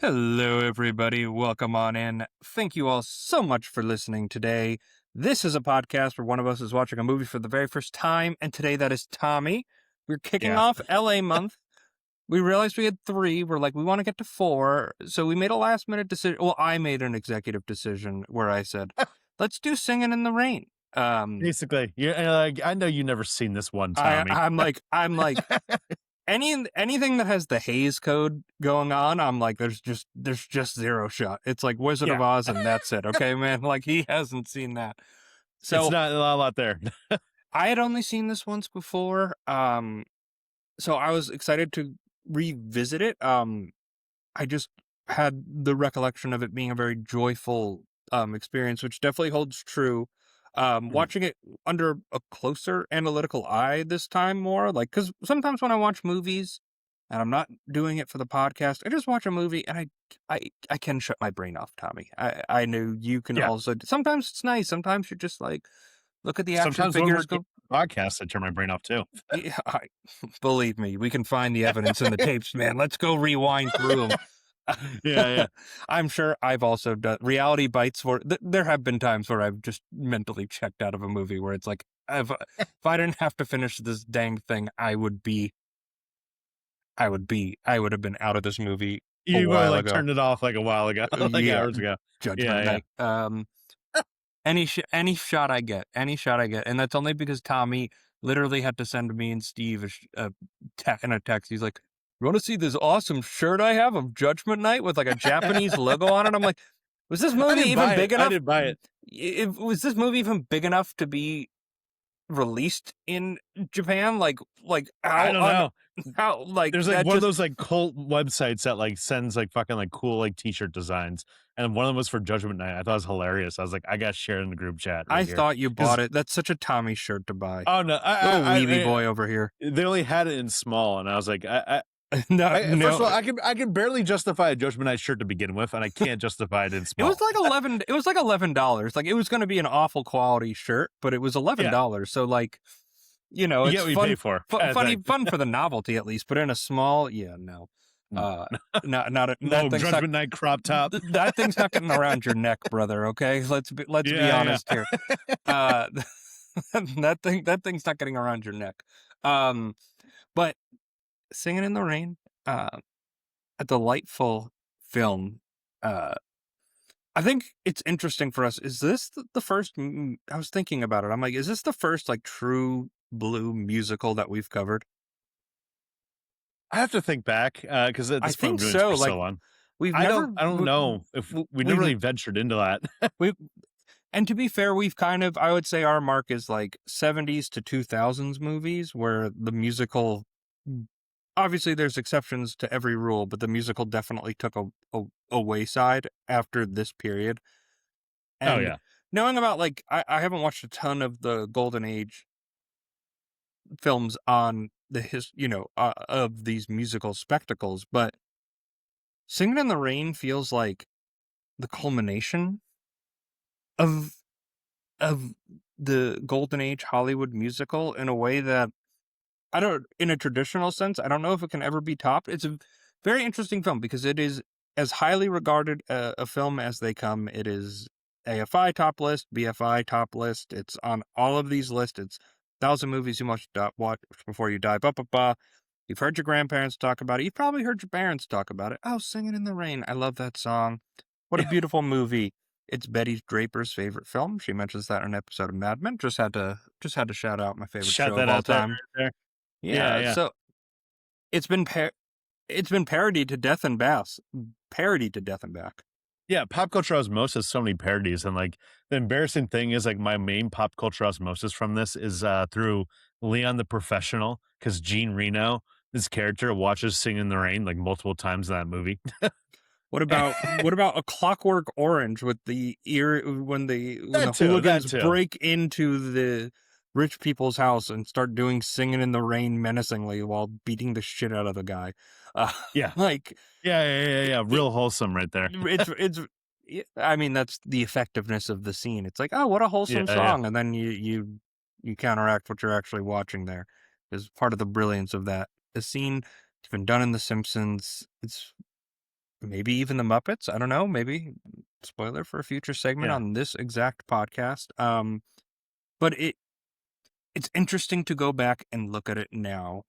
Hello, everybody. Welcome on in. Thank you all so much for listening today. This is a podcast where one of us is watching a movie for the very first time, and today that is Tommy. We're kicking Yeah. off LA month. We realized we had three. We're like, we want to get to four. So we made a last minute decision. Well, I made an executive decision where I said, let's do Singing in the Rain. Basically, yeah, like, I know you never seen this one, I, Tommy. I'm like, anything that has the Hays Code going on, I'm like, there's just zero shot. It's like Wizard of Yeah, Oz, and that's it. Okay, man. Like he hasn't seen that. it's So not a lot there. I had only seen this once before. So I was excited to revisit it. I just had the recollection of it being a very joyful experience, which definitely holds true. Mhm. Watching it under a closer analytical eye this time more, like, because sometimes when I watch movies and I'm not doing it for the podcast, I just watch a movie and I can shut my brain off, Tommy. I know you can Yeah, also. Sometimes it's nice. Sometimes you're just like, look at the action sometimes when we're figures doing go. podcasts, I turn my brain off too. Yeah, believe me, we can find the evidence in the tapes, man. Let's go rewind through them. Yeah, yeah. I'm sure I've also done reality bites for there have been times where I've just mentally checked out of a movie where it's like if I didn't have to finish this dang thing, I would have been out of this movie a You were while like ago. turned it off like a while ago, like Yeah, hours ago. Judgment Yeah, yeah. Night. Any shot I get, and that's only because Tommy literally had to send me and Steve in a text. He's like, "You want to see this awesome shirt I have of Judgment Night with like a Japanese logo on it?" I'm like, "Was this I movie didn't even buy it. big I enough? didn't buy it. Was this movie even big enough to be released in Japan? Like I don't know. how like There's like that one of just." those like cult websites that like sends like fucking like cool like t-shirt designs, and one of them was for Judgment Night. I thought it was hilarious. I was like, I got shared in the group chat I right here thought you because bought it. That's such a Tommy shirt to buy. oh no, Little weeby I boy over here. they only had it in small, and I was like, No, first of no. all, I can barely justify a Judgment Night shirt to begin with, and I can't justify it in It was small. like $11. Like it was going to be an awful quality shirt, but it was Yeah, $11. So like, you get it's what you pay fun, for, kind of funny, thing. fun for the novelty at least. But in a small, yeah, no, Mm. uh, that Little thing's not Judgment Night crop top. that thing's not getting around your neck, brother. Okay, let's be Yeah, honest here. Uh, that thing's not getting around your neck. Um, but Singing in the Rain, a delightful film. Uh, I think it's interesting for us. Is this the first? I was thinking about it. I'm like, is this the first like true blue musical that we've covered? I have to think back because at I this point we've think been doing this so. for Like so long. we've I never don't I don't know if we never we've really ventured into that. we and to be fair, we've kind of I would say our mark is like 70s to 2000s movies where the musical. Obviously, there's exceptions to every rule, but the musical definitely took a wayside after this period. Oh And yeah, knowing about like I haven't watched a ton of the golden age films on of these musical spectacles, but Singing in the Rain feels like the culmination of of the golden age Hollywood musical in a way that I don't in a traditional sense, I don't know if it can ever be topped. It's a very interesting film because it is as highly regarded a film as they come. It is AFI top list, BFI top list. It's on all of these lists. It's 1,000 movies you must watch before you die. Blah, blah, blah. You've heard your grandparents talk about it. You've probably heard your parents talk about it. Oh, Singing in the Rain. I love that song. What a yeah. beautiful movie. It's Betty Draper's favorite film. She mentions that in an episode of Mad Men. Just had to shout out my favorite Shout show of that all out there, time. right there. Yeah, Yeah, yeah. so it's been it's been parodied to death and parodied to death and back. Yeah, pop culture osmosis has so many parodies, and like the embarrassing thing is like my main pop culture osmosis from this is through Leon the Professional, because Gene Reno, this character, watches Sing in the Rain like multiple times in that movie. What about A Clockwork Orange with the ear when the That hooligans too. break into the rich people's house and start doing Singing in the Rain menacingly while beating the shit out of the guy. Uh, Yeah, like yeah. it, Real wholesome right there. it's I mean that's the effectiveness of the scene. It's like, oh, what a Yeah, wholesome yeah. song, and then you counteract what you're actually watching there is part of the brilliance of that. The scene, it's been done in The Simpsons. It's maybe even the Muppets. I don't know. Maybe spoiler for a future segment Yeah. on this exact podcast. But it's interesting to go back and look at it now.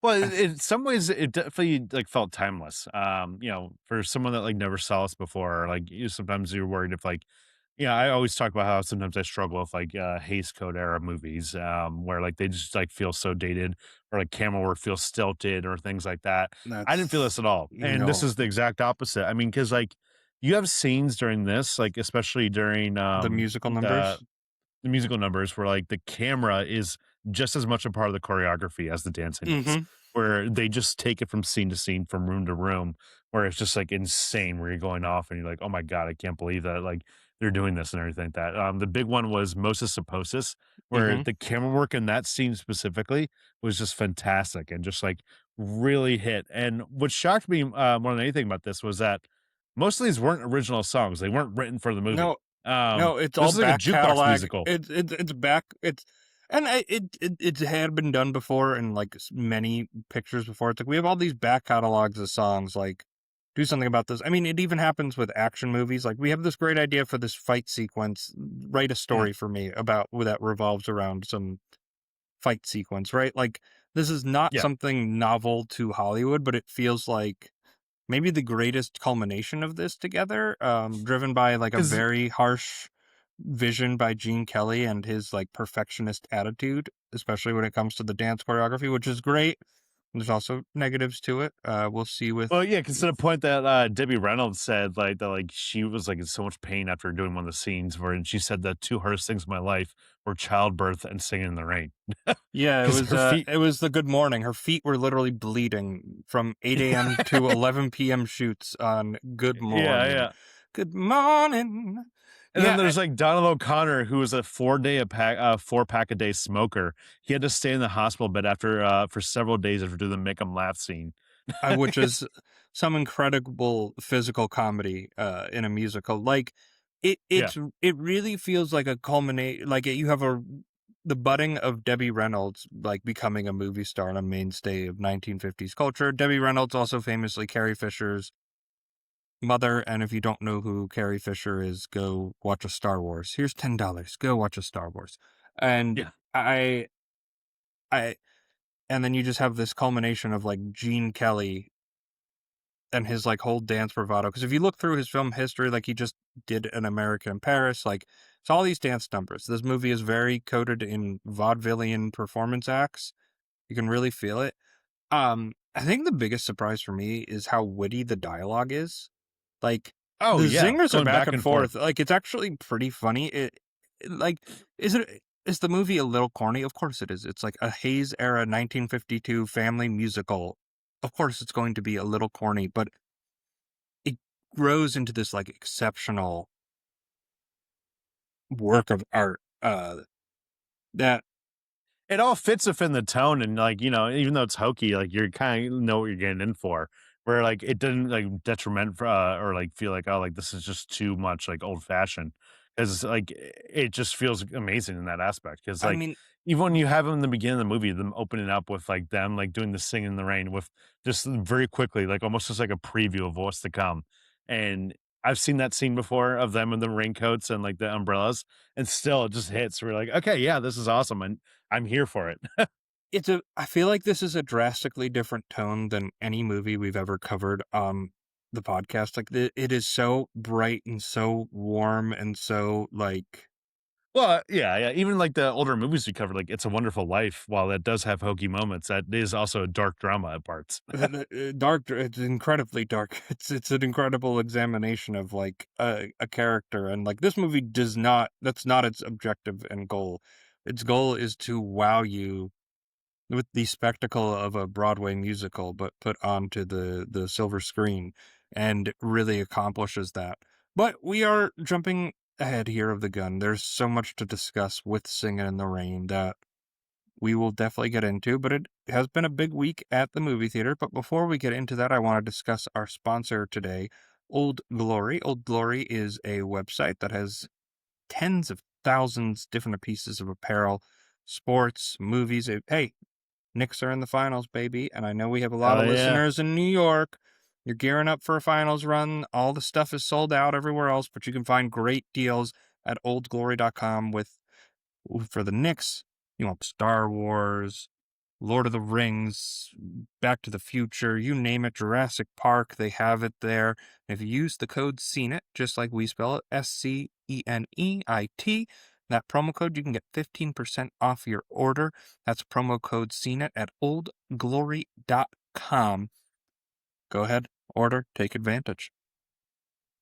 Well, I in some ways, it definitely like felt timeless. For someone that like never saw us before, or, like sometimes you're worried if like, I always talk about how sometimes I struggle with like Hays Code era movies, where like they just like feel so dated, or like camera work feels stilted, or things like that. I didn't feel this that's at all, and this is the exact opposite. I mean, because like you have scenes during this, like especially during the musical numbers. the musical numbers where like the camera is just as much a part of the choreography as the dancing is, Hmm. where they just take it from scene to scene, from room to room, where it's just like insane where you're going off and you're like, oh my God, I can't believe that like they're doing this and everything like that. The big one was Moses Supposis, where Hmm. the camera work in that scene specifically was just fantastic and just like really hit. And what shocked me more than anything about this was that most of these weren't original songs. They weren't written for the movie. No, no, it's This all is like a back jukebox catalog. musical. It's back. It had been done before in like many pictures before. It's like we have all these back catalogs of songs. Like, do something about this. I mean, it even happens with action movies. Like, we have this great idea for this fight sequence. Write a Mhm. story for me about that revolves around some fight sequence, right? Like, this is not Yeah. something novel to Hollywood, but it feels like maybe the greatest culmination of this together, driven by like a Because very harsh vision by Gene Kelly and his like perfectionist attitude, especially when it comes to the dance choreography, which is great. There's also negatives to it. We'll see Well, yeah, because to with the point that, Debbie Reynolds said, like, that, like, she was, like, in so much pain after doing one of the scenes where and she said the 2 hardest things in my life were childbirth and singing in the rain yeah, because her feet. it was the Good Morning. Her feet were literally bleeding from 8 a.m. to 11 p.m. shoots on Good Yeah, Morning. yeah. Good morning. And then Yeah, there's, like, Donald O'Connor, who was a 4-pack-a-day smoker. He had to stay in the hospital bed after, for several days after doing the make 'em laugh scene. which is some incredible physical comedy in a musical. Like Yeah. it really feels like a culminate. Like you have the budding of Debbie Reynolds, like becoming a movie star and a mainstay of 1950s culture. Debbie Reynolds also famously Carrie Fisher's mother, and if you don't know who Carrie Fisher is, go watch a Star Wars. Here's $10. Go watch a Star Wars, and Yeah. I I and then you just have this culmination of like Gene Kelly and his like whole dance bravado. Because if you look through his film history, like he just did An American in Paris, like it's all these dance numbers. This movie is very coded in vaudevillian performance acts. You can really feel it. I think the biggest surprise for me is how witty the dialogue is. Like Oh, the yeah, zingers are going back back and and forth. forth. Like it's actually pretty funny. Like is the movie a little corny? Of course it is. It's like a Hayes era 1952 family musical. Of course it's going to be a little corny, but it grows into this like exceptional work of art that It all fits within the tone and, like, even though it's hokey, like, you're kinda know what you're getting in for, where, like, it didn't, like, detriment for, or, like, feel like, "Oh, like, this is just too much, like, old-fashioned," 'cause, like, it just feels amazing in that aspect. Because I like, mean even when you have them in the beginning of the movie, them opening up with, like, them, like, doing the Singin' in the Rain with just very quickly, like, almost just like a preview of what's to come, and I've seen that scene before of them in the raincoats and, like, the umbrellas, and still it just hits. We're like, "Okay, yeah, this is awesome," and I'm here for it. I feel like this is a drastically different tone than any movie we've ever covered on the podcast. Like it is so bright and so warm and so like Well, yeah, yeah, even, like, the older movies we covered, like, It's a Wonderful Life, while it does have hokey moments, that is also a dark drama at parts. dark. It's incredibly dark. It's an incredible examination of like a character, and like this movie does not. That's not its objective and goal. Its goal is to wow you with the spectacle of a Broadway musical, but put onto the silver screen, and really accomplishes that. But we are jumping ahead here of the gun. There's so much to discuss with Singin' in the Rain that we will definitely get into, but it has been a big week at the movie theater. But before we get into that, I want to discuss our sponsor today, Old Glory. Old Glory is a website that has tens of thousands different pieces of apparel, sports, movies. Hey, Knicks are in the finals, baby. And I know we have a lot Oh, of yeah. listeners in New York. you're gearing up for a finals run. All the stuff is sold out everywhere else, but you can find great deals at oldglory.com with for the Knicks. You want Star Wars, Lord of the Rings, Back to the Future, you name it, Jurassic Park, they have it there. And if you use the code SCENIT, just like we spell it, SCENEIT, that promo code, you can get 15% off your order. That's promo code SCENIT at oldglory.com. Go ahead, order, take advantage.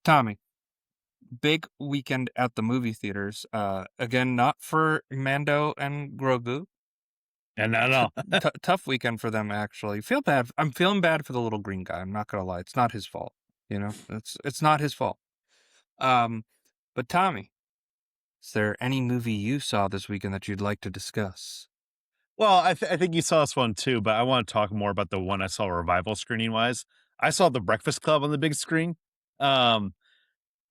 Tommy, big weekend at the movie theaters. Again, not for Mando and Grogu. And no, Tough weekend for them, actually. Feel bad. I'm feeling bad for the little green guy. I'm not gonna lie. It's not his fault. You know, it's not his fault. But Tommy, is there any movie you saw this weekend that you'd like to discuss? well, I think you saw this one too, but I want to talk more about the one I saw revival screening wise. I saw The Breakfast Club on the big screen. Um,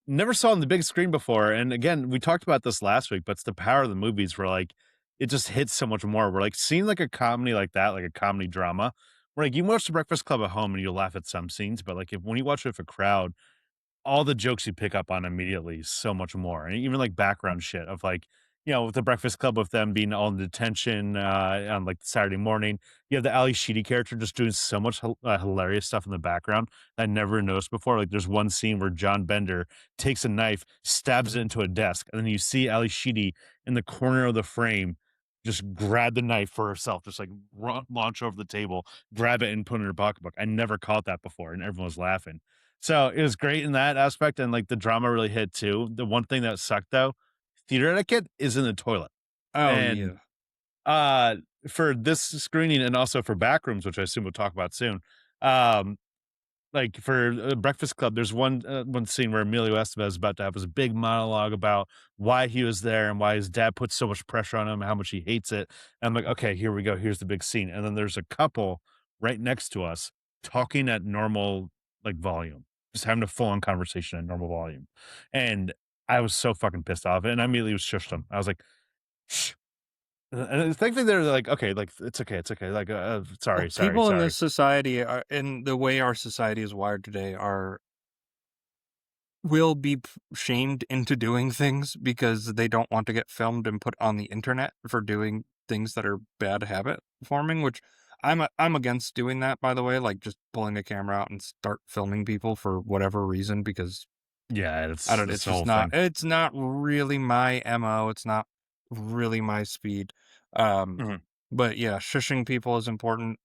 Never saw on the big screen before. And again, we talked about this last week, but it's the power of the movies where like it just hits so much more. We're like seeing like a comedy like that, like a comedy drama, where like you watch The Breakfast Club at home and you'll laugh at some scenes, but like if when you watch it with a crowd, all the jokes you pick up on immediately so much more. And even like background shit of like, with the Breakfast Club with them being all in detention on like Saturday morning. You have the Ali Sheedy character just doing so much hilarious stuff in the background that I never noticed before. Like there's one scene where John Bender takes a knife, stabs it into a desk, and then you see Ali Sheedy in the corner of the frame just grab the knife for herself, just like launch over the table, grab it and put it in her pocketbook. I never caught that before, and everyone was laughing. So it was great in that aspect, and like the drama really hit too. The one thing that sucked though, theater etiquette is in the toilet. Oh And yeah. uh for this screening and also for Backrooms, which I assume we'll talk about soon. Um like for Breakfast Club, there's one scene where Emilio Estevez is about to have his big monologue about why he was there and why his dad put so much pressure on him, how much he hates it. And I'm like, okay, here we go. Here's the big scene. And then there's a couple right next to us talking at normal like volume, just having a full on conversation at normal volume. And I was so fucking pissed off. And I immediately was shushed them. I was like, shh. And thankfully they're like, okay, like it's okay, it's okay. Like, Well, sorry, sorry, people in sorry. this society are, in the way our society is wired today, are will be shamed into doing things because they don't want to get filmed and put on the internet for doing things that are bad habit forming, which I'm against doing that, by the way, like just pulling a camera out and start filming people for whatever reason, because Yeah, I don't, it's it's the just whole not, thing. it's not really my MO. It's not really my speed. Um, Mhm. but yeah, shushing people is important.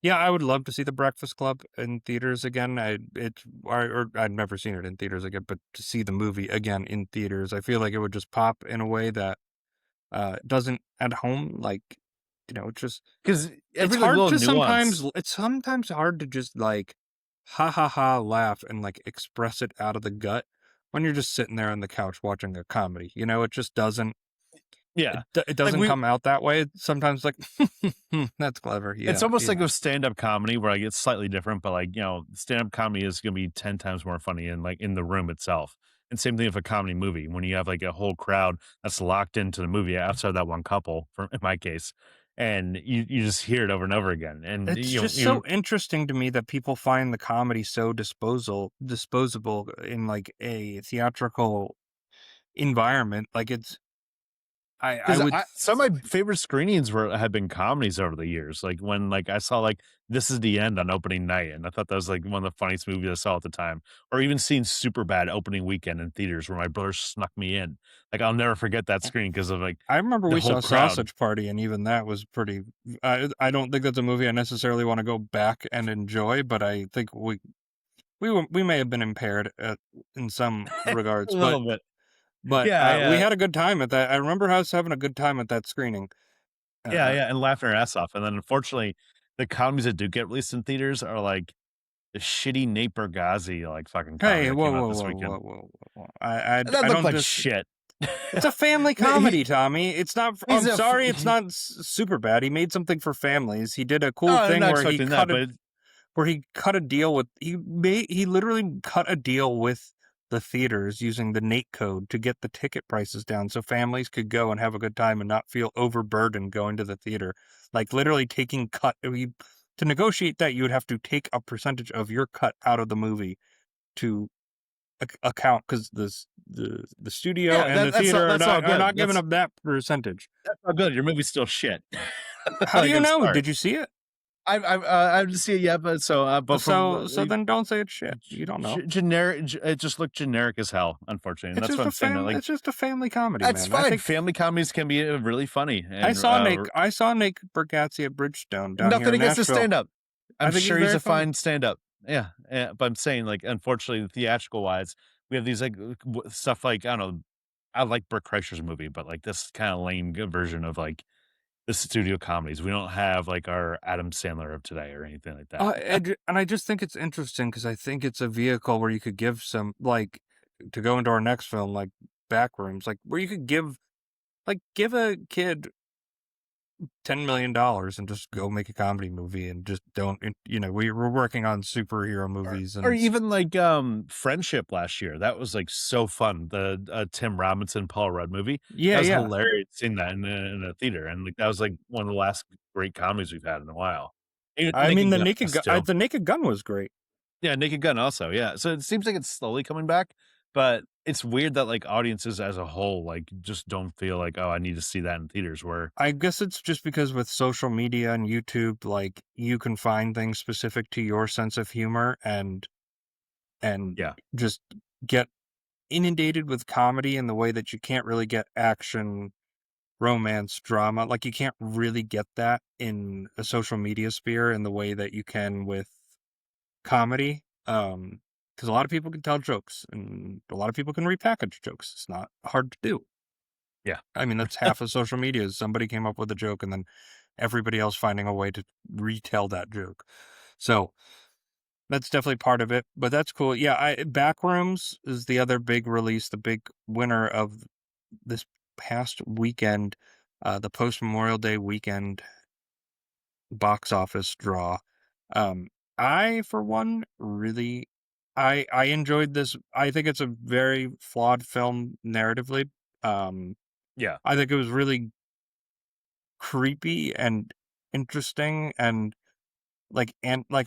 Yeah, I would love to see The Breakfast Club in theaters again. Or I'd never seen it in theaters again, but to see the movie again in theaters, I feel like it would just pop in a way that doesn't at home. Like, it's just 'Cause it's every, like, hard little to sometimes. nuance It's sometimes hard to just like ha ha ha laugh and like express it out of the gut when you're just sitting there on the couch watching a comedy. It just doesn't. yeah. It Like, doesn't we come out that way. It's sometimes like that's clever. it's Yeah, almost like yeah. a stand-up comedy where, like, it's slightly different, but, like, stand-up comedy is gonna be 10 times more funny in, like, in the room itself. And same thing with a comedy movie, when you have, like, a whole crowd that's locked into the movie outside that one couple, for in my case, and you just hear it over and over again, and, It's just so interesting to me that people find the comedy so disposable in like a theatrical environment. Like I 'cause would some of my favorite screenings have been comedies over the years, like, when, like, I saw, like, This Is the End on opening night, and I thought that was, like, one of the funniest movies I saw at the time, or even seeing Superbad opening weekend in theaters where my brother snuck me in. Like, I'll never forget that screening because of, like, I remember the we whole saw crowd. Sausage Party, and even that was pretty. I don't think that's a movie I necessarily want to go back and enjoy, but I think we may have been impaired in some A regards, but little bit. but Yeah, we yeah. had a good time at that. I remember us having a good time at that screening. Yeah, Uh, yeah, and laughing our ass off, and then, unfortunately, the comedies that do get released in theaters are, like, the shitty Nate Bargatze, like, fucking comedy hey, that whoa, came out whoa, this whoa, weekend. whoa, whoa, whoa! I And that I looked don't like just. shit. It's a family He comedy, Tommy. It's not. he's I'm a f sorry, it's he not super bad. He made something for families. He did a cool oh, I'm thing not where he expecting that, but cut a deal with he literally cut a deal with the theaters using the Nate code to get the ticket prices down so families could go and have a good time and not feel overburdened going to the theater. Like literally taking cut. to negotiate that, you would have to take a percentage of your cut out of the movie to account because the studio Yeah, and the that's theater that's all are good. not giving up that percentage. That's all good. Your movie's still shit. How do Like, you I'm know? sorry. Did you see it? I haven't seen it yet, but but from So then don't say it's shit. You don't know. generic, it just looked generic as hell, unfortunately, and that's what I'm saying. That like It's just a family comedy, that's man. I fine. think Family comedies can be really funny, and I saw Nick Bargatze at Bridgestone down here nothing in against his Nashville. stand up. I'm I think he's sure he's very a funny. fine stand up. Yeah, yeah, but I'm saying like unfortunately, theatrical wise, we have these like stuff like I don't know. I like Burt Kreischer's movie, but like this kind of lame version of like the studio comedies. We don't have like our Adam Sandler of today or anything like that. And I just think it's interesting because I think it's a vehicle where you could give some like to go into our next film, like Backrooms, like where you could give a kid $10 million and just go make a comedy movie and just don't we're working on superhero movies Or and even like Friendship last year. That was like so fun. The Tim Robinson, Paul Rudd movie. That yeah, was yeah. hilarious seeing that in a theater. And like that was like one of the last great comedies we've had in a while. Even I mean, Naked Gun still. The Naked Gun was great. Yeah, Naked Gun also. Yeah. So it seems like it's slowly coming back, but it's weird that like audiences as a whole like just don't feel like, oh, I need to see that in theaters where I guess it's just because with social media and YouTube, like you can find things specific to your sense of humor and yeah. just get inundated with comedy in the way that you can't really get action, romance, drama. Like you can't really get that in a social media sphere in the way that you can with comedy. Because a lot of people can tell jokes and a lot of people can repackage jokes. It's not hard to do. Yeah. I mean, that's half of social media is somebody came up with a joke and then everybody else finding a way to retell that joke. So that's definitely part of it, but that's cool. Yeah, Backrooms is the other big release, the big winner of this past weekend, the post Memorial Day weekend box office draw. Um, I, for one, really, I enjoyed this. I think it's a very flawed film narratively. Um, Yeah. I think it was really creepy and interesting and I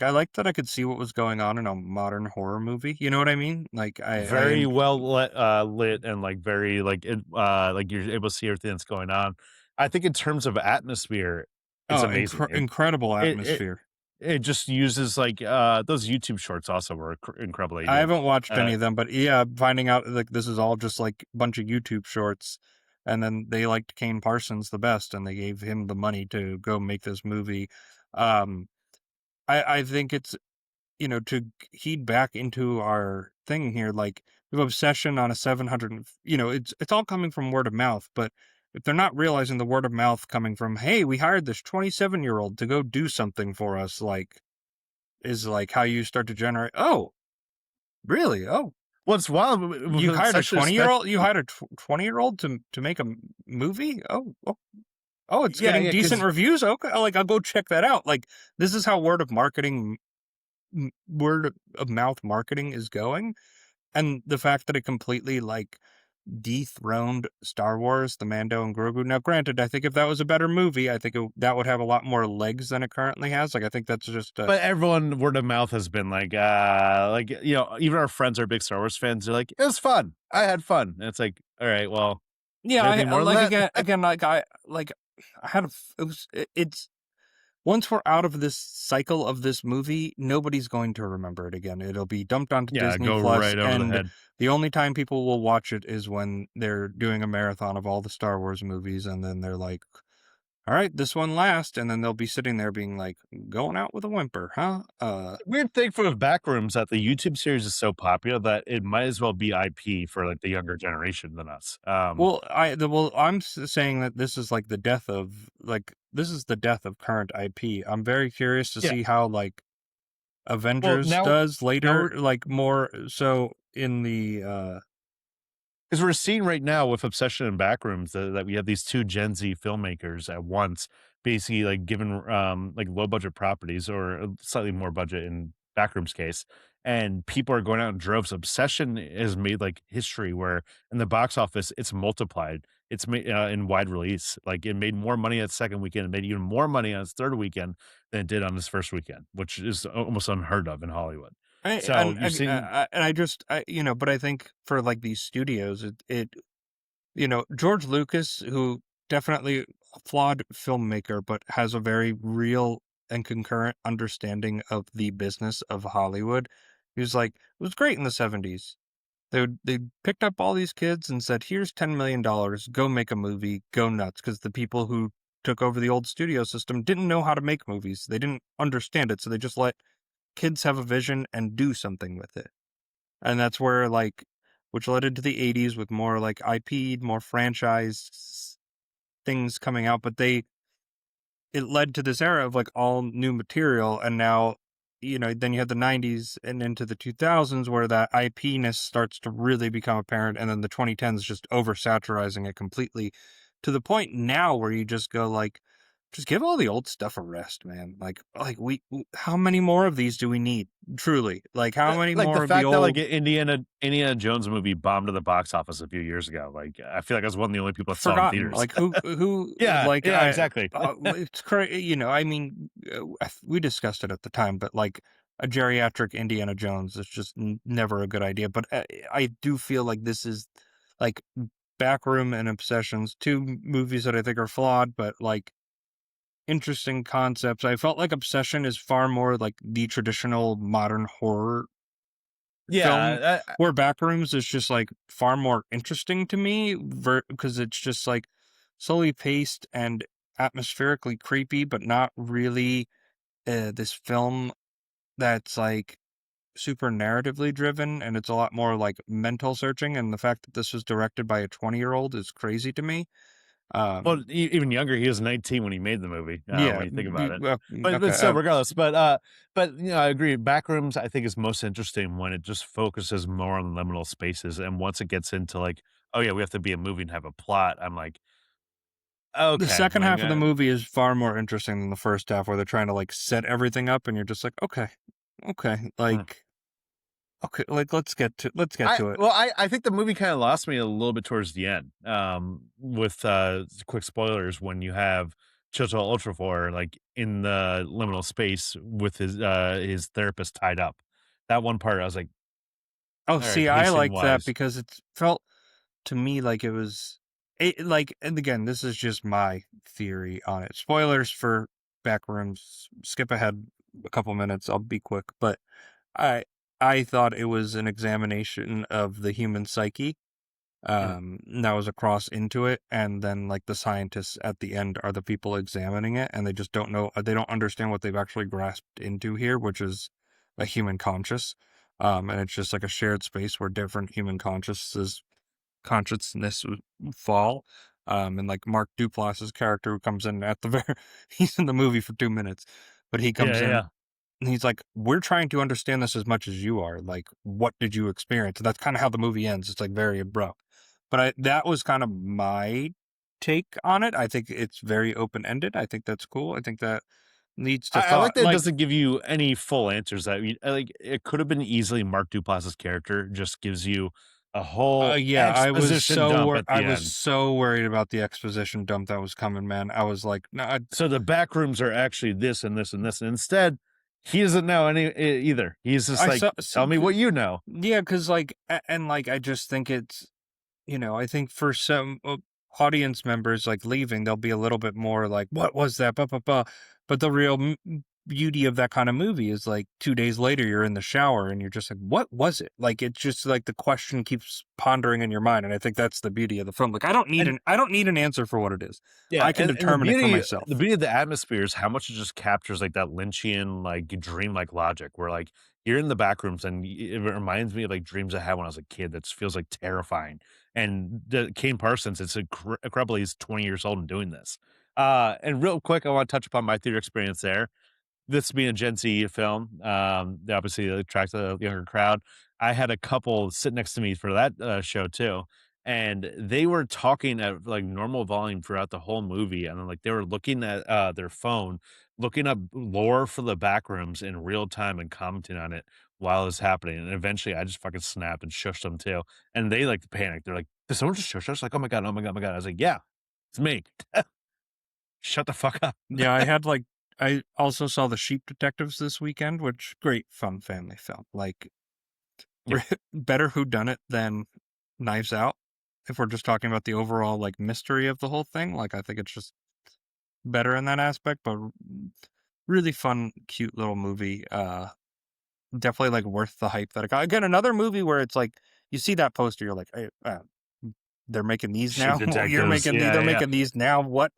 like that I could see what was going on in a modern horror movie. You know what I mean? Very well lit and like very like you're able to see everything that's going on. I think in terms of atmosphere, it's Oh, amazing. incredible It it atmosphere. it just uses like those YouTube shorts also were incredible they I did. haven't watched Uh any of them, but yeah, finding out like this is all just like a bunch of YouTube shorts, and then they liked Kane Parsons the best, and they gave him the money to go make this movie. Um, I think it's to heed back into our thing here, like we have obsession on a 700, it's all coming from word of mouth, but if they're not realizing the word of mouth coming from, hey, we hired this 27-year-old to go do something for us, like, is like how you start to generate, oh, really? Oh, what's wild you with hired a such 20-year-old? You hired a 20-year-old to make a movie? Oh, it's yeah, getting yeah, decent because reviews. Okay, like I'll go check that out. Like this is how word of mouth marketing is going, and the fact that it completely like dethroned Star Wars, the Mando and Grogu. Now, granted, I think if that was a better movie, I think that would have a lot more legs than it currently has. Like I think that's just a but everyone word of mouth has been like even our friends are big Star Wars fans. They're like, it was fun. I had fun. And it's like, all right, well, yeah. anything more than Like that? again, I had it's once we're out of this cycle of this movie, nobody's going to remember it again. It'll be dumped onto Yeah, Disney go Plus, right over the and head. the only time people will watch it is when they're doing a marathon of all the Star Wars movies, and then they're like, "All right, this one last," and then they'll be sitting there being like, "Going out with a whimper, huh?" Weird thing for Backrooms that the YouTube series is so popular that it might as well be IP for like the younger generation than us. I'm saying that this is like the death of this is the death of current IP. I'm very curious to Yeah. see how like Well, Avengers now does now later, we're like more so in the because we're seeing right now with Obsession and Backrooms that we have these two Gen Z filmmakers at once, basically like given like low budget properties or a slightly more budget in Backrooms case, and people are going out in droves. Obsession has made like history where in the box office it's multiplied. It's made in wide release. Like it made more money its second weekend. It made even more money on its third weekend than it did on its first weekend, which is almost unheard of in Hollywood. So you've seen, And I just, but I think for like these studios, George Lucas, who definitely a flawed filmmaker, but has a very real and concurrent understanding of the business of Hollywood. He was like, it was great in the 70s. They picked up all these kids and said, "Here's $10 million. Go make a movie. Go nuts." Because the people who took over the old studio system didn't know how to make movies. They didn't understand it, so they just let kids have a vision and do something with it. And that's where which led into the 80s with more like IP, more franchise things coming out, but it led to this era of like all new material. And now, then you had the 90s and into the 2000s where that IP-ness starts to really become apparent. And then the 2010s just oversaturizing it completely to the point now where you just go like, just give all the old stuff a rest, man. How many more of these do we need? Truly, like how many like the more of the fact that like old Indiana Jones movie bombed to the box office a few years ago. Like I feel like I was one of the only people that saw it in forgotten? theaters. Like who, Yeah, like yeah, exactly. it's crazy. I mean, we discussed it at the time, but like a geriatric Indiana Jones is just never a good idea. But I do feel like this is like Backroom and Obsessions, two movies that I think are flawed, but like interesting concepts. I felt like Obsession is far more like the traditional modern horror film, Yeah, where Backrooms is just like far more interesting to me because it's just like slowly paced and atmospherically creepy, but not really this film that's like super narratively driven, and it's a lot more like mental searching. And the fact that this was directed by a 20-year-old is crazy to me. well, Um, even younger, he was 19 when he made the movie, yeah, when you think about it. But okay. still, regardless, but, I agree, Backrooms, I think, is most interesting when it just focuses more on liminal spaces, and once it gets into, like, "Oh, yeah, we have to be a movie and have a plot," I'm like, The "Okay," second like, half of the movie is far more interesting than the first half, where they're trying to like set everything up, and you're just like, okay, okay, uh okay, like let's get to it. I think the movie kinda lost me a little bit towards the end, with, quick spoilers when you have Chiwetel Ejiofor, like, in the liminal space with his therapist tied up. That one part, I was like, Oh, "Alright, see, I like that pacing-wise." because it felt to me like it was it like, and again, this is just my theory on it. Spoilers for Backrooms. Skip ahead a couple minutes. I'll be quick, but I I thought it was an examination of the human psyche. That was a cross into it, and then like the scientists at the end are the people examining it, and they just don't know, they don't understand what they've actually grasped into here, which is a human conscious. And it's just like a shared space where different human consciousness fall. And like Mark Duplass's character who comes in at the very, he's in the movie for 2 minutes, but he Yeah, comes yeah, in yeah. and he's like, "We're trying to understand this as much as you are. Like, what did you experience?" And that's kind of how the movie ends. It's like very abrupt. But that was kind of my take on it. I think it's very open ended. I think that's cool. I think that leads to I like thought. that it Like, doesn't give you any full answers that like, it could have been easily Mark Duplass's character just gives you a whole yeah, exposition dump at I the was end. so worried about the exposition dump that was coming, man. I was like, no, So the back rooms are actually this and this and this, and instead, he doesn't know either. He's just I like, saw, "Tell me what you know." yeah, because like, and like, I just think it's I think for some audience members, like leaving, they'll be a little bit more like, "What was that?" Blah, blah, blah. But the real beauty of that kind of movie is like 2 days later, you're in the shower and you're just like, "What was it?" Like it's just like the question keeps pondering in your mind, and I think that's the beauty of the film. Like And I don't need an answer for what it is. yeah, I can and the determine it for the myself. beauty of the atmosphere is how much it just captures, like, that Lynchian, like, dreamlike logic where, like, you're in the back rooms and it reminds me of, like, dreams I had when I was a kid that feels, like, terrifying, and the Kane Parsons, it's incredible he's 20 years old and doing this. And real quick, I wanna touch upon my theater experience there. This being a Gen Z film, they obviously attract a younger crowd. I had a couple sit next to me for that, show too, and they were talking at, like, normal volume throughout the whole movie, and then, like, they were looking at, their phone, looking up lore for the Backrooms in real time and commenting on it while it's happening, and eventually I just fucking snapped and shushed them too, and they, like, panicked. They're like, "Did someone just shush us?" Like, "Oh my god, oh my god, oh my god." I was like, "Yeah, it's me. Shut the fuck up." Yeah, I also saw The Sheep Detectives this weekend, which great fun family film. Like Yeah. better whodunit than Knives Out. If we're just talking about the overall like mystery of the whole thing, like I think it's just better in that aspect, but really fun, cute little movie. Definitely like worth the hype that it got. Again, another movie where it's like you see that poster, you're like, hey, they're making these Sheep now. Well, you're detectives. making Yeah, they're yeah, yeah. making these now. What's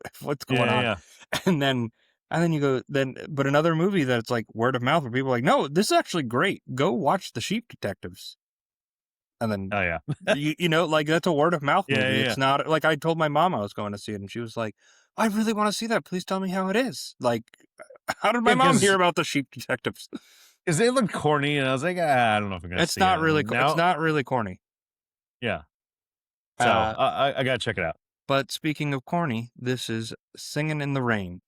Yeah, going yeah, on? yeah. And then you go but another movie that's like word of mouth where people are like, no, this is actually great. Go watch The Sheep Detectives. And then Oh, yeah. you know, like that's a word of mouth Yeah, movie. yeah, yeah. It's not like I told my mom I was going to see it, and she was like, I really want to see that. Please tell me how it is. Like, how did my Yeah, mom hear because about The Sheep Detectives? they looked corny, and I was like, I don't know if I'm gonna It's see it." not really And it's now, not really corny. yeah. So, Uh, I gotta check it out. but speaking of corny, this is Singing in the Rain.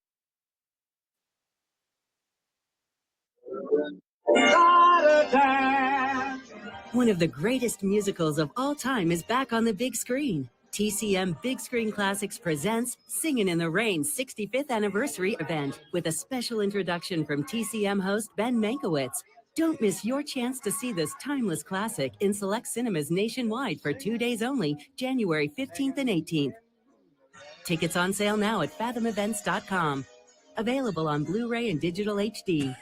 One of the greatest musicals of all time is back on the big screen. TCM Big Screen Classics presents Singin' in the Rain 65th anniversary event with a special introduction from TCM host Ben Mankiewicz. Don't miss your chance to see this timeless classic in select cinemas nationwide for 2 days only, January 15th and 18th. Tickets on sale now at fathomevents.com. Available on Blu-ray and digital HD.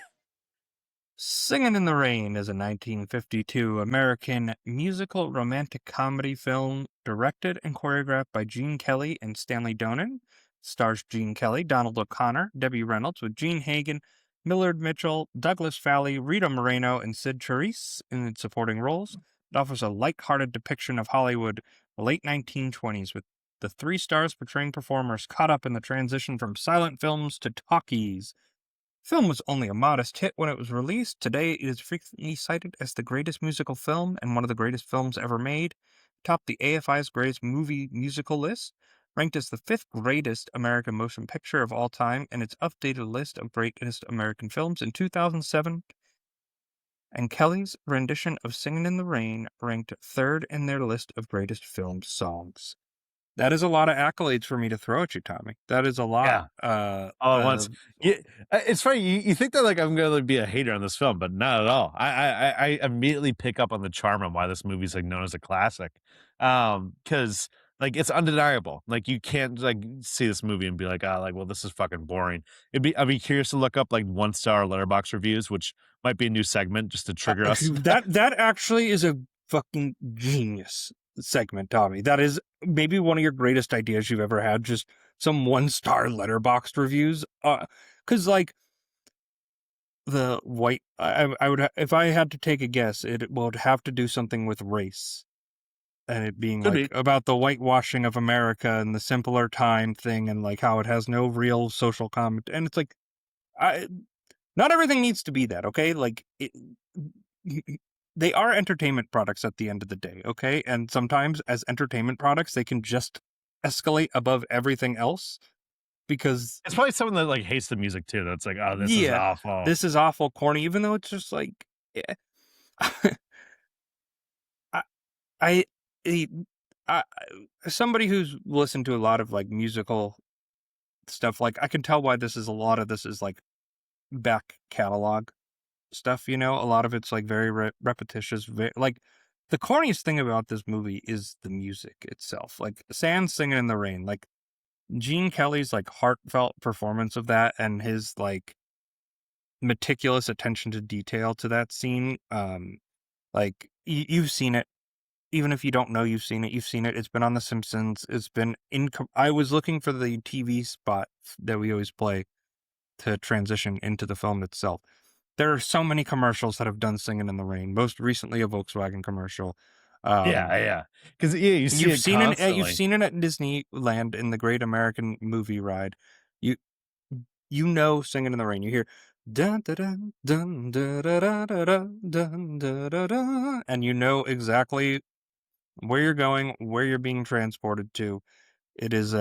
Singin' in the Rain is a 1952 American musical romantic comedy film directed and choreographed by Gene Kelly and Stanley Donen. Stars Gene Kelly, Donald O'Connor, Debbie Reynolds with Gene Hagen, Millard Mitchell, Douglas Fowley, Rita Moreno, and Sid Charisse in its supporting roles. It offers a light-hearted depiction of Hollywood, the late 1920s, with the three stars portraying performers caught up in the transition from silent films to talkies. Film was only a modest hit when it was released. Today, it is frequently cited as the greatest musical film and one of the greatest films ever made. Topped the AFI's greatest movie musical list, ranked as the fifth greatest American motion picture of all time in its updated list of greatest American films in 2007. And Kelly's rendition of Singin' in the Rain ranked third in their list of greatest film songs. That is a lot of accolades for me to throw at you, Tommy. That is a lot. Yeah. All at once. Yeah, it's funny. You think that like I'm gonna be a hater on this film, but not at all. I immediately pick up on the charm and why this movie's like known as a classic. Because like it's undeniable. Like you can't like see this movie and be like, oh, like well, this is fucking boring. I'd be curious to look up like 1-star letterbox reviews, which might be a new segment just to trigger us. That actually is a fucking genius segment, Tommy. That is maybe one of your greatest ideas you've ever had. Just some 1-star letterboxd reviews. Because like the white, I would if I had to take a guess, it would have to do something with race. And it being Could like be. about the whitewashing of America and the simpler time thing, and like how it has no real social comment. And it's like, I not everything needs to be that, okay? Like, they are entertainment products at the end of the day, okay? And sometimes, as entertainment products, they can just escalate above everything else because, It's probably someone that like hates the music too. That's like, oh, this is yeah, awful. this is awful corny, even though it's just like, eh, I, I, I, I, somebody who's listened to a lot of like musical stuff, like, I can tell why a lot of this is like back catalog stuff, you know. A lot of it's like very repetitious, like the corniest thing about this movie is the music itself, like Sans Singing in the Rain, like Gene Kelly's like heartfelt performance of that and his like meticulous attention to detail to that scene. Like you've seen it, even if you don't know you've seen it. It's been on The Simpsons. It's been in I was looking for the TV spot that we always play to transition into the film itself. There are so many commercials that have done Singing in the Rain, most recently a Volkswagen commercial. Yeah, yeah. Because yeah, you see You've it seen it you've constantly. seen it at Disneyland in the Great American Movie Ride. You you know Singing in the Rain. You hear dun dun dun dun dun dun dun dun dun dun dun, and you know exactly where you're going, where you're being transported to. It is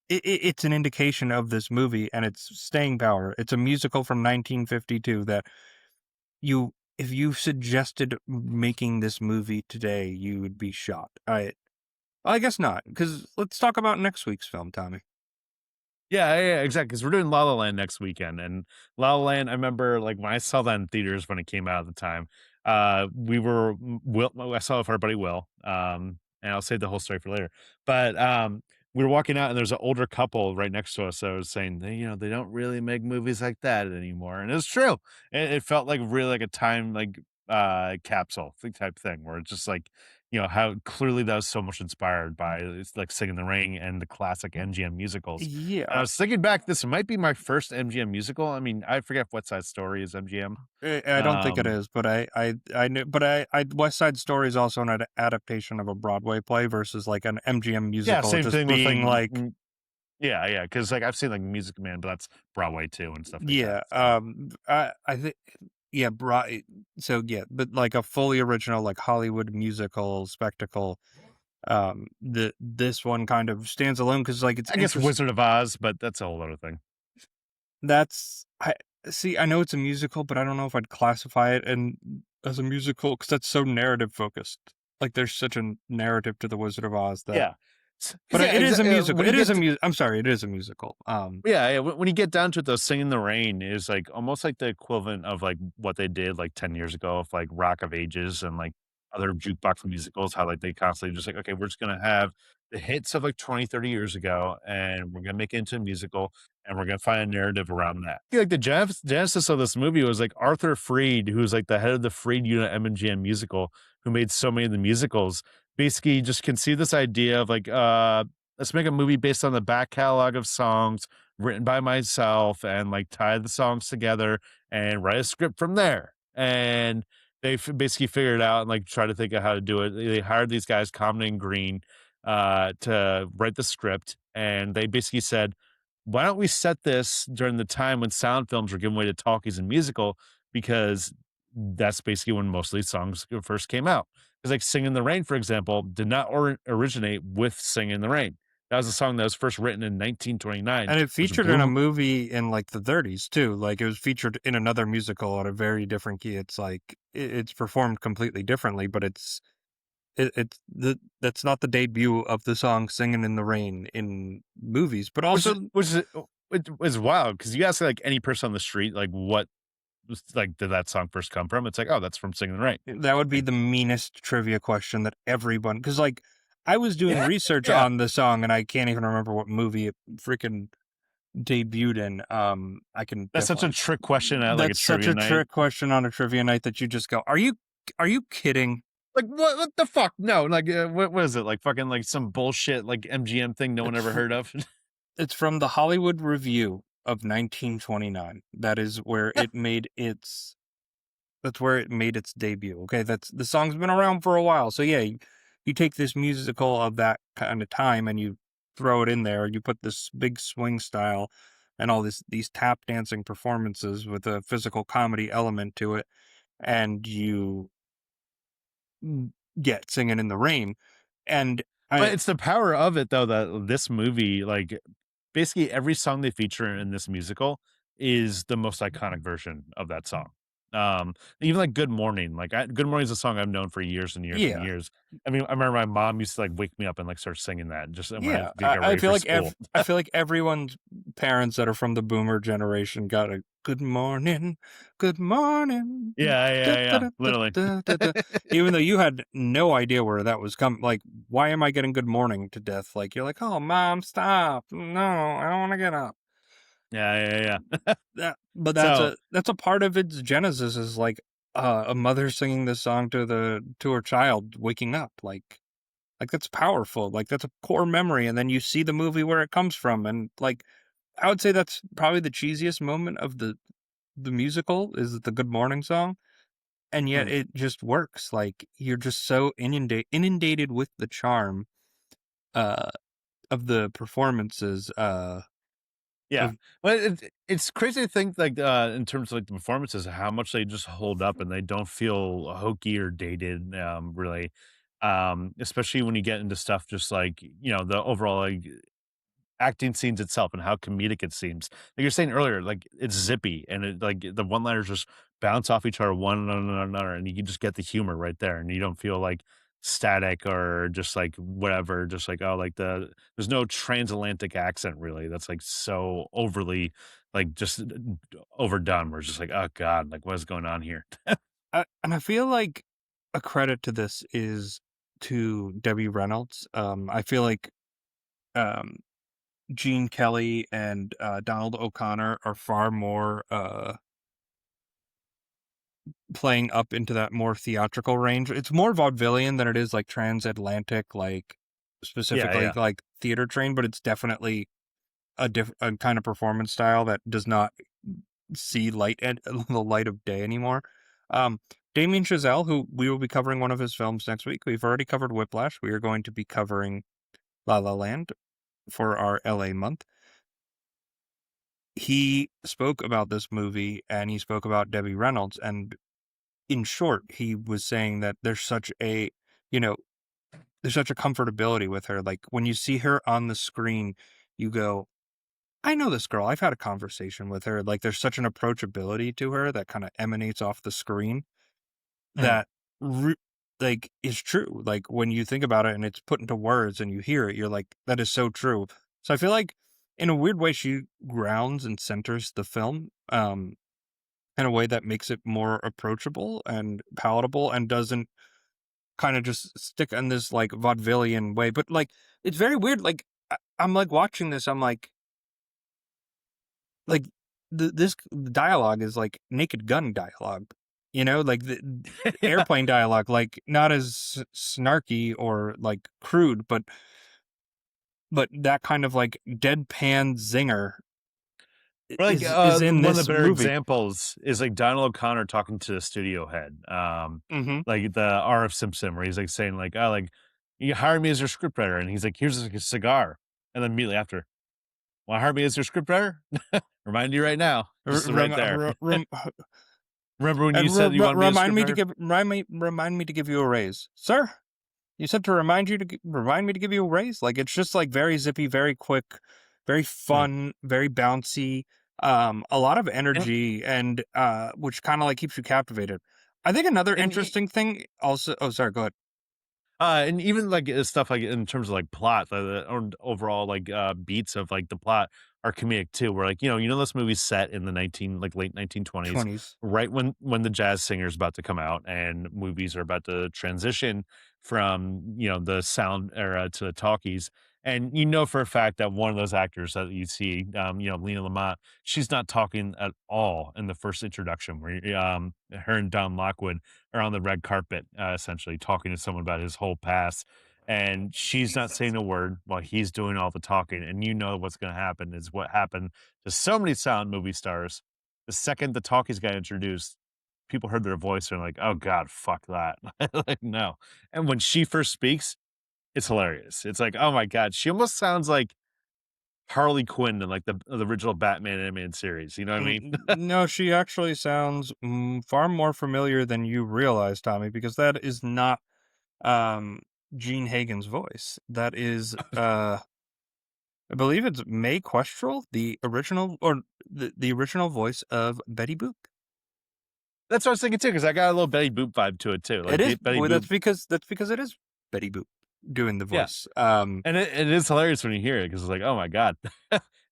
it's an indication of this movie and its staying power. It's a musical from 1952 that you if you suggested making this movie today, you would be shot. I guess not, because let's talk about next week's film, Tommy. Yeah, yeah, yeah, exactly. Because we're doing La La Land next weekend, and La La Land, I remember, like, when I saw that in theaters when it came out at the time, we were Will I saw it with our buddy Will, and I'll save the whole story for later, but, we were walking out, and there's an older couple right next to us that was saying, "They don't really make movies like that anymore," and it's true. It felt like really like a time, like, capsule type thing where it's just like, how clearly that was so much inspired by, it's like Singing in the Rain and the classic MGM musicals. And I Yeah, was thinking back, this might be my first MGM musical. I mean, I forget what Side Story is MGM. I don't think it Um, is, but I knew, but West Side Story is also an adaptation of a Broadway play versus like an MGM yeah, musical same just thing with like, being like, yeah, yeah, because like I've seen like Music Man, but that's Broadway too and stuff like that. yeah, So I think, yeah, so yeah, but like a fully original like Hollywood musical spectacle. This one kind of stands alone because like it's I guess interest. Wizard of Oz, but that's a whole other thing. That's I see. I know it's a musical, but I don't know if I'd classify it and as a musical because that's so narrative focused. Like there's such a narrative to the Wizard of Oz that, Yeah, but because yeah, it is a musical. when you It is get a I'm sorry, it is a musical. Yeah, yeah, when you get down to it though, Singing in the Rain is, like, almost like the equivalent of, like, what they did, like, 10 years ago of, like, Rock of Ages and, like, other jukebox musicals, how, like, they constantly just like, "Okay, we're just gonna have the hits of, like, 20, 30 years ago, and we're gonna make it into a musical, and we're gonna find a narrative around that." I feel like the genesis of this movie was, like, Arthur Freed, who's, like, the head of the Freed unit M&GM musical, who made so many of the musicals, basically just conceived this idea of, like, "Let's make a movie based on the back catalog of songs written by myself and like tie the songs together and write a script from there." And they basically figured it out and like try to think of how to do it. They hired these guys, Common and Green, to write the script. And they basically said, why don't we set this during the time when sound films were giving way to talkies and musical? Because that's basically when most of these songs first came out. Because like Sing in the Rain, for example, did not originate with Sing in the Rain. That was a song that was first written in 1929, and it which featured in a blew. movie in like the 30s too. Like it was featured in another musical at a very different key. It's like it's performed completely differently, but that's not the debut of the song "Singing in the Rain" in movies, but Which also is which is it was wild because you ask, like, any person on the street, like, what was like, did that song first come from? It's like, "Oh, that's from Singing in the Rain." that would be Like, the meanest trivia question that everyone, because like I was doing yeah, research yeah. on the song and I can't even remember what movie it freaking debuted in. I can That's such a definitely. trick question at, like, a That's such trivia a night. trick question on a trivia night that you just go, are you kidding?" Like, what the fuck? No, like, what is it? Like, fucking, like, some bullshit, like, MGM thing no one It's ever fr- heard of? it's from the Hollywood Review of 1929. That is where it made its That's where it made its debut. Okay, that's the song's been around for a while. So yeah, you take this musical of that kind of time and you throw it in there. You put this big swing style and all these tap dancing performances with a physical comedy element to it, and you get Singing in the Rain. And But I it's the power of it, though, that this movie, like, basically every song they feature in this musical is the most iconic version of that song. Even like Good Morning, like Good Morning is a song I've known for years and years and yeah, years. I mean, I remember my mom used to like wake me up and like start singing that just when I Yeah, get I ready feel for like school. I feel like everyone's parents that are from the boomer generation got a good morning. Yeah, Da, yeah, da, yeah, da, da, literally. da, da, da." Even though you had no idea where that was coming, like, why am I getting good morning to death? Like, you're like, oh, mom, stop. No, I don't want to get up. Yeah, yeah, yeah. But So that's a part of its genesis is like a mother singing this song to her child waking up. Like that's powerful. Like that's a core memory, and then you see the movie where it comes from, and like I would say that's probably the cheesiest moment of the musical is the Good Morning song, and yet mm, it just works. Like you're just so inundated with the charm uh of the performances yeah, of but it's crazy to think like in terms of like the performances, how much they just hold up and they don't feel hokey or dated. Really, especially when you get into stuff just like the overall like acting scenes itself and how comedic it seems. Like you're saying earlier, like it's zippy and it like the one liners just bounce off each other one another, and you can just get the humor right there, and you don't feel like static or just like whatever, just like, oh, like there's no transatlantic accent really that's like so overly like just overdone. We're just like, oh God, like what is going on here? And I feel like a credit to this is to Debbie Reynolds. I feel like um, Gene Kelly and Donald O'Connor are far more playing up into that more theatrical range. It's more vaudevillian than it is like transatlantic, like Yeah, specifically yeah. like theater trained, but it's definitely a kind of performance style that does not see light and the light of day anymore. Um, Damien Chazelle, who we will be covering one of his films next week. We've already covered Whiplash. We are going to be covering La La Land for our LA month. He spoke about this movie and he spoke about Debbie Reynolds. And in short, he was saying that you know, there's such a comfortability with her. Like when you see her on the screen, you go, I know this girl. I've had a conversation with her. Like there's such an approachability to her that kind of emanates off the screen Mhm. that re- like is true. Like when you think about it and it's put into words and you hear it, you're like, that is so true. So I feel like in a weird way, she grounds and centers the film in a way that makes it more approachable and palatable and doesn't kind of just stick in this like vaudevillian way. But like, it's very weird. Like I'm like watching this. I'm like this dialogue is like Naked Gun dialogue, like the Yeah. airplane dialogue, like not as snarky or like crude, but that kind of like deadpan zinger Or like, is in one of the this better movie. examples is like Donald O'Connor talking to the studio head, Mm-hmm. like the R.F. Simpson, where he's like saying like, "Oh, like you hired me as your scriptwriter," and he's like, "Here's like a cigar," and then immediately after, "Want to hire me as your scriptwriter?" Remind you right now, just right there. Remember when you said you wanted me as scriptwriter? remind me to give you a raise, sir. You said to remind me to give you a raise? Like, it's just, like, very zippy, very quick, very Mm. fun, very bouncy, a lot of And energy and, which kinda, like, keeps you captivated. I think another and interesting thing also oh, sorry, go ahead. And even like stuff like in terms of like plot, or overall like beats of like the plot are comedic too. Where like this movie's set in the late 1920s, 20s. right when the jazz singer's about to come out, and movies are about to transition from the sound era to the talkies. And for a fact that one of those actors that you see, Lena Lamont, she's not talking at all in the first introduction, where her and Don Lockwood are on the red carpet, essentially talking to someone about his whole past. And she's not saying a word while he's doing all the talking. And what's going to happen is what happened to so many silent movie stars. The second the talkies got introduced, people heard their voice and like, oh God, fuck that. Like, no. And when she first speaks, it's hilarious. It's like, oh my God, she almost sounds like Harley Quinn in like the original Batman animated series. You know what I mean? No, she actually sounds, far more familiar than you realize, Tommy, because that is not, um, Gene Hagen's voice. That is, I believe it's Mae Questrel, the original or the original voice of Betty Boop. That's what I was thinking too, because I got a little Betty Boop vibe to it too. It Like is Betty well, Boop. that's because it is Betty Boop doing the Yeah. voice. And it is hilarious when you hear it because it's like, oh my God.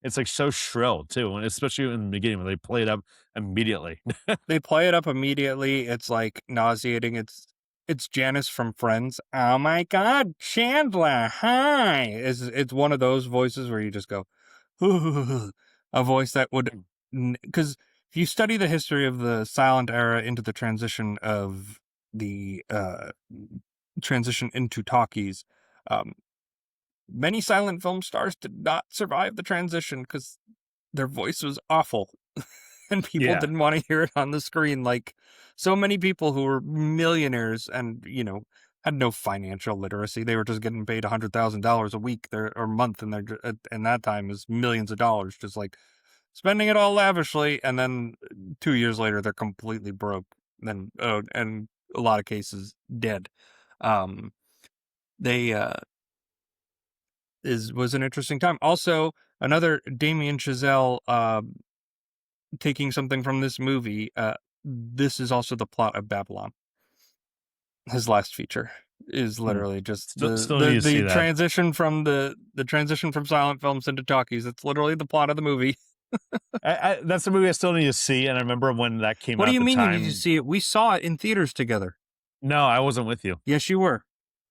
It's like so shrill too, and especially in the beginning when they play it up immediately. They play it up immediately. It's like nauseating. It's Janice from Friends. Oh my God, Chandler, hi! It's one of those voices where you just go, a voice that would, because if you study the history of the silent era into the transition into talkies, um, many silent film stars did not survive the transition because their voice was awful and people Yeah. didn't want to hear it on the screen. Like so many people who were millionaires and, had no financial literacy. They were just getting paid $100,000 a week or month. And and that time is millions of dollars, just like spending it all lavishly. And then 2 years later, they're completely broke. Then, and a lot of cases dead. Um, they, was an interesting time. Also, another Damien Chazelle taking something from this movie. this is also the plot of Babylon. His last feature is literally just Still need to see the that. transition from the transition from silent films into talkies. It's literally the plot of the movie. That's the movie I still need to see, and I remember when that came What out do you at the mean you need to time. see it? We saw it in theaters together. No, I wasn't with you. Yes, you were.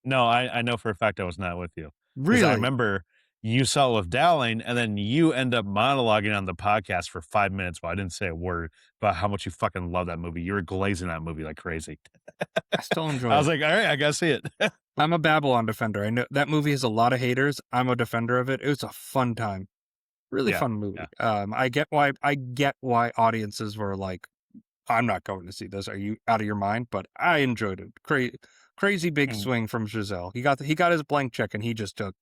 No, I know for a fact I was not with you. Because I Really? remember you saw it with Dowling, and then you end up monologuing on the podcast for 5 minutes while I didn't say a word about how much you fucking love that movie. You were glazing that movie like crazy. I still enjoy I was it. like, all right, I gotta see it. I'm a Babylon defender. I know that movie has a lot of haters. I'm a defender of it. It was a fun time. Really Yeah, fun movie. yeah. I get why audiences were like, I'm not going to see this. Are you out of your mind? But I enjoyed it. Crazy big Mm. swing from Giselle. He got his blank check and he just took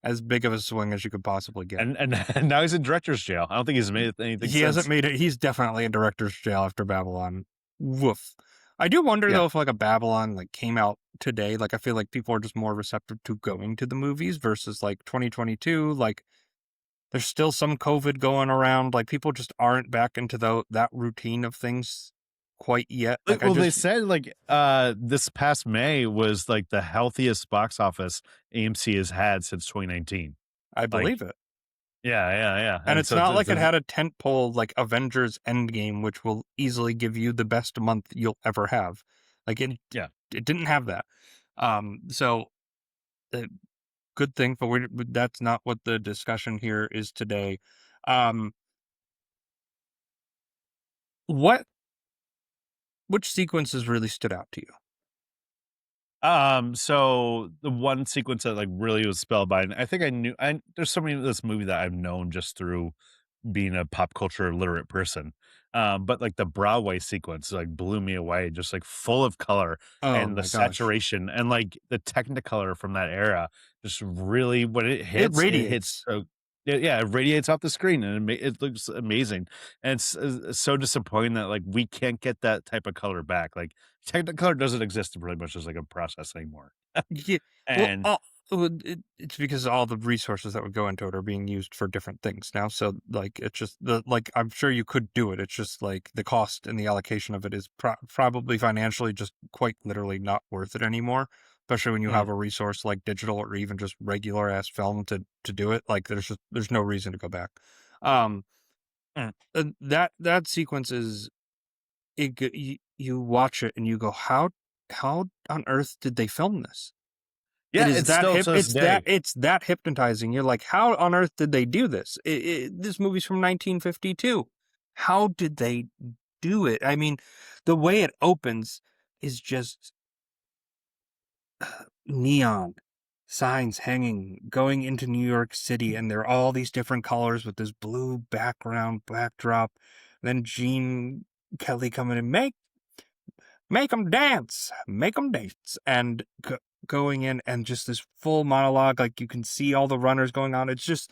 as big of a swing as you could possibly get. And now he's in director's jail. I don't think he's made anything He since. hasn't made it. He's definitely in director's jail after Babylon. Woof. I do wonder Yeah. though if like a Babylon like came out today. Like I feel like people are just more receptive to going to the movies versus like 2022. Like there's still some COVID going around. Like people just aren't back into that routine of things quite yet. Like Well, they said like this past May was like the healthiest box office AMC has had since 2019. I believe it. Yeah. And it's so not like it had a tentpole like Avengers Endgame, which will easily give you the best month you'll ever have. Like it didn't have that. So good thing, but that's not what the discussion here is today. Which sequences really stood out to you? So the one sequence that like really was spellbinding, I think there's so many of this movie that I've known just through being a pop culture literate person. But like the Broadway sequence like blew me away, just like full of color Oh and the my gosh. saturation and like the Technicolor from that era. Just really when it hits, radiates. it hits so yeah, it radiates off the screen and it looks amazing. And it's so disappointing that like we can't get that type of color back. Like Technicolor doesn't exist really much as like a process anymore. Yeah. And It's because all the resources that would go into it are being used for different things now. So like it's just I'm sure you could do it. It's just like the cost and the allocation of it is probably financially just quite literally not worth it anymore. Especially when you have a resource like digital or even just regular ass film to do it. Like there's no reason to go back. That sequence is you watch it and you go, how on earth did they film this? yeah, It is it's still to this day. it's that hypnotizing. You're like, how on earth did they do this? This movie's from 1952. How did they do it? I mean, the way it opens is just neon signs hanging, going into New York City, and there are all these different colors with this blue backdrop. Then Gene Kelly coming in, make them dance, and going in and just this full monologue, like you can see all the runners going on. It's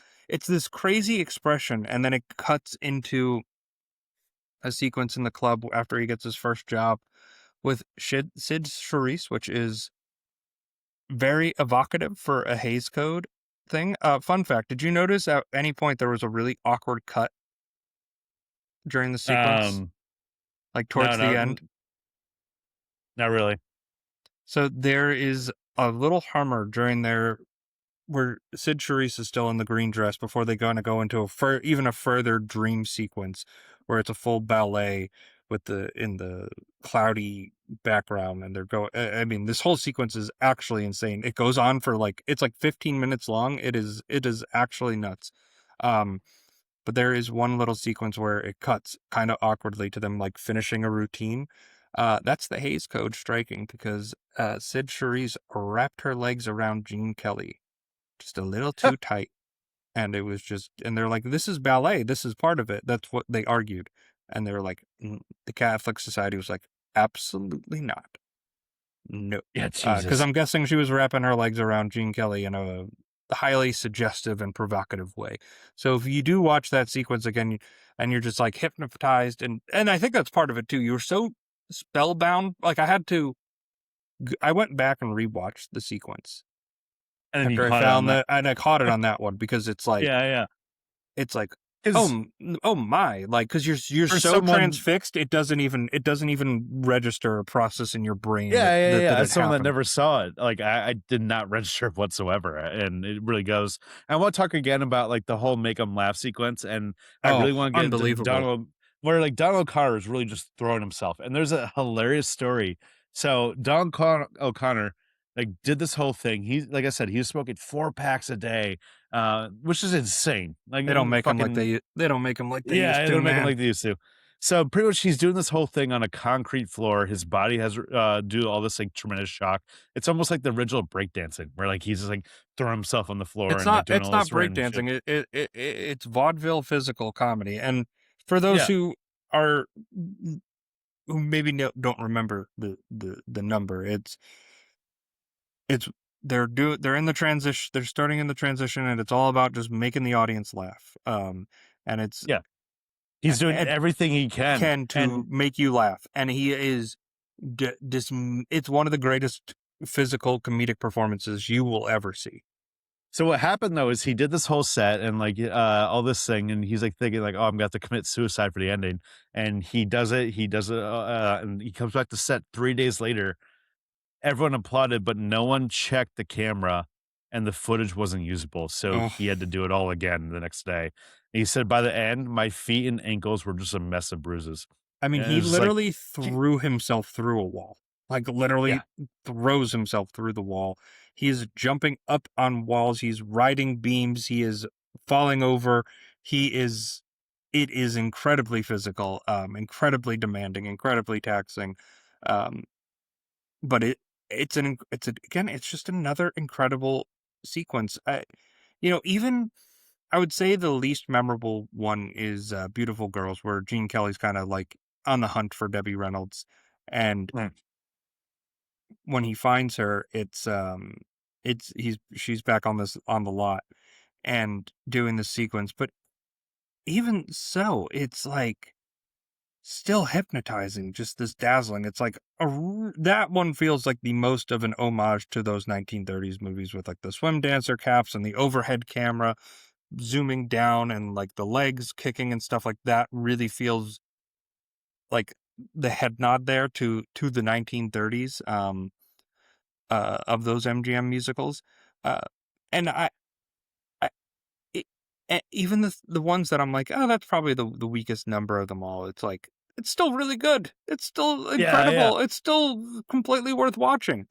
this crazy expression, and then it cuts into a sequence in the club after he gets his first job with Sid Charisse, which is very evocative for a Hays Code thing. Fun fact, did you notice at any point there was a really awkward cut during the sequence? Like towards the end? Not really. So there is a little hummer during where Sid Charisse is still in the green dress before they're going to go into even a further dream sequence where it's a full ballet in the cloudy background, and they're going. I mean, this whole sequence is actually insane. It goes on for it's like 15 minutes long. It is actually nuts. But there is one little sequence where it cuts kind of awkwardly to them like finishing a routine. That's the Hays Code striking because Sid Charisse wrapped her legs around Gene Kelly just a little too tight. And it was and they're like, this is ballet. This is part of it. That's what they argued. And they were like, the Catholic Society was like, absolutely not. No. Yeah, Jesus. Because I'm guessing she was wrapping her legs around Gene Kelly in a highly suggestive and provocative way. So if you do watch that sequence again and you're just like hypnotized, and I think that's part of it too. You're so spellbound. Like I went back and rewatched the sequence. And then after I found that, and I caught it on that one because it's like, yeah. It's like, Because Oh my! Like, because you're for so someone, transfixed, it doesn't even register or process in your brain yeah, yeah, that yeah. As it someone that happened. never saw it, like I did not register whatsoever, and it really goes. I want to talk again about like the whole make them laugh sequence, and I Oh, really want to get into unbelievable! Donald, where like Donald O'Connor is really just throwing himself. And there's a hilarious story. So O'Connor like did this whole thing. He's like I said, he was smoking 4 packs a day, which is insane. Like fucking They don't make them like they yeah, used they to, don't make him man. like they used to. So pretty much he's doing this whole thing on a concrete floor. His body has do all this like tremendous shock. It's almost like the original breakdancing where like he's just like throwing himself on the floor and like doing It's all not this random shit. breakdancing. It's vaudeville physical comedy. And for those Yeah. who are who maybe don't remember the number, it's they're in the transition. They're starting in the transition, and it's all about just making the audience laugh. And it's Yeah. He's doing and everything he can. can to And make you laugh, and he is it's one of the greatest physical comedic performances you will ever see. so what happened though is he did this whole set and like all this thing, and he's like thinking like, oh, I'm going to commit suicide for the ending. And he does it. He does it, and he comes back to set 3 days later. Everyone applauded, but no one checked the camera and the footage wasn't usable. So Oh, he had to do it all again the next day. He said, by the end, my feet and ankles were just a mess of bruises. I mean, And it he was just like, literally "Gee." threw himself through a wall. Like, Yeah. literally throws himself through the wall. He's jumping up on walls. He's riding beams. He is falling over. He is. It is incredibly physical, incredibly demanding, incredibly taxing. Um, but again, it's just another incredible sequence. Even I would say the least memorable one is Beautiful Girls, where Gene Kelly's kind of like on the hunt for Debbie Reynolds. And Mm. when he finds her, she's back on the lot and doing this sequence. But even so, it's like still hypnotizing, just this dazzling. It's like that one feels like the most of an homage to those 1930s movies with like the swim dancer caps and the overhead camera zooming down and like the legs kicking and stuff like that. Really feels like the head nod there to the 1930s of those MGM musicals. Uh and I even the ones that I'm like, oh, that's probably the weakest number of them all. It's like it's still really good. It's still Yeah. Yeah. incredible. It's still completely worth watching.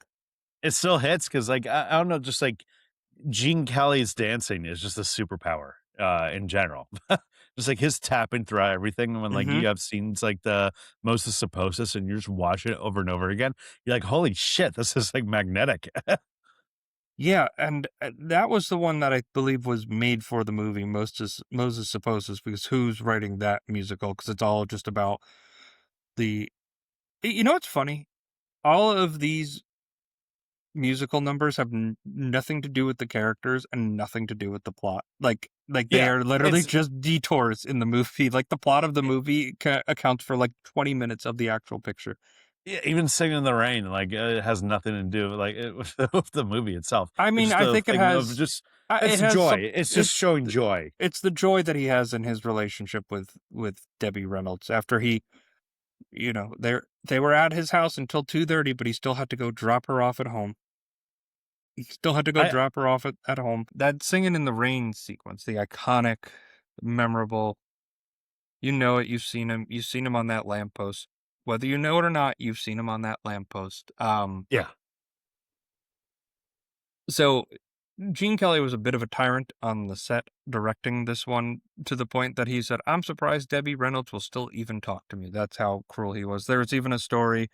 It still hits because, like, I don't know, just like Gene Kelly's dancing is just a superpower in general. Just like his tapping throughout everything. When like Hmm. you have scenes like the Moses Supposis and you're just watching it over and over again, you're like, holy shit, this is like magnetic. Yeah, and that was the one that I believe was made for the movie Moses Supposes, because who's writing that musical? Because it's all just about the. You know what's funny? All of these musical numbers have nothing to do with the characters and nothing to do with the plot. Like they Yeah, are literally it's just detours in the movie. Like the plot of the movie accounts for like 20 minutes of the actual picture. yeah, even Singing in the Rain, like, it has nothing to do with, like, with the movie itself. I It's mean, just I a think thing of just it it's has joy. It's just showing th- joy. it's the joy that he has in his relationship with Debbie Reynolds after he, they were at his house until 2:30, but he still had to go drop her off at home. He still had to go I drop her off at home. That Singing in the Rain sequence, the iconic, memorable, you know it, you've seen him on that lamppost. Whether you know it or not, you've seen him on that lamppost. Yeah. So Gene Kelly was a bit of a tyrant on the set directing this one, to the point that he said, I'm surprised Debbie Reynolds will still even talk to me. That's how cruel he was. There was even a story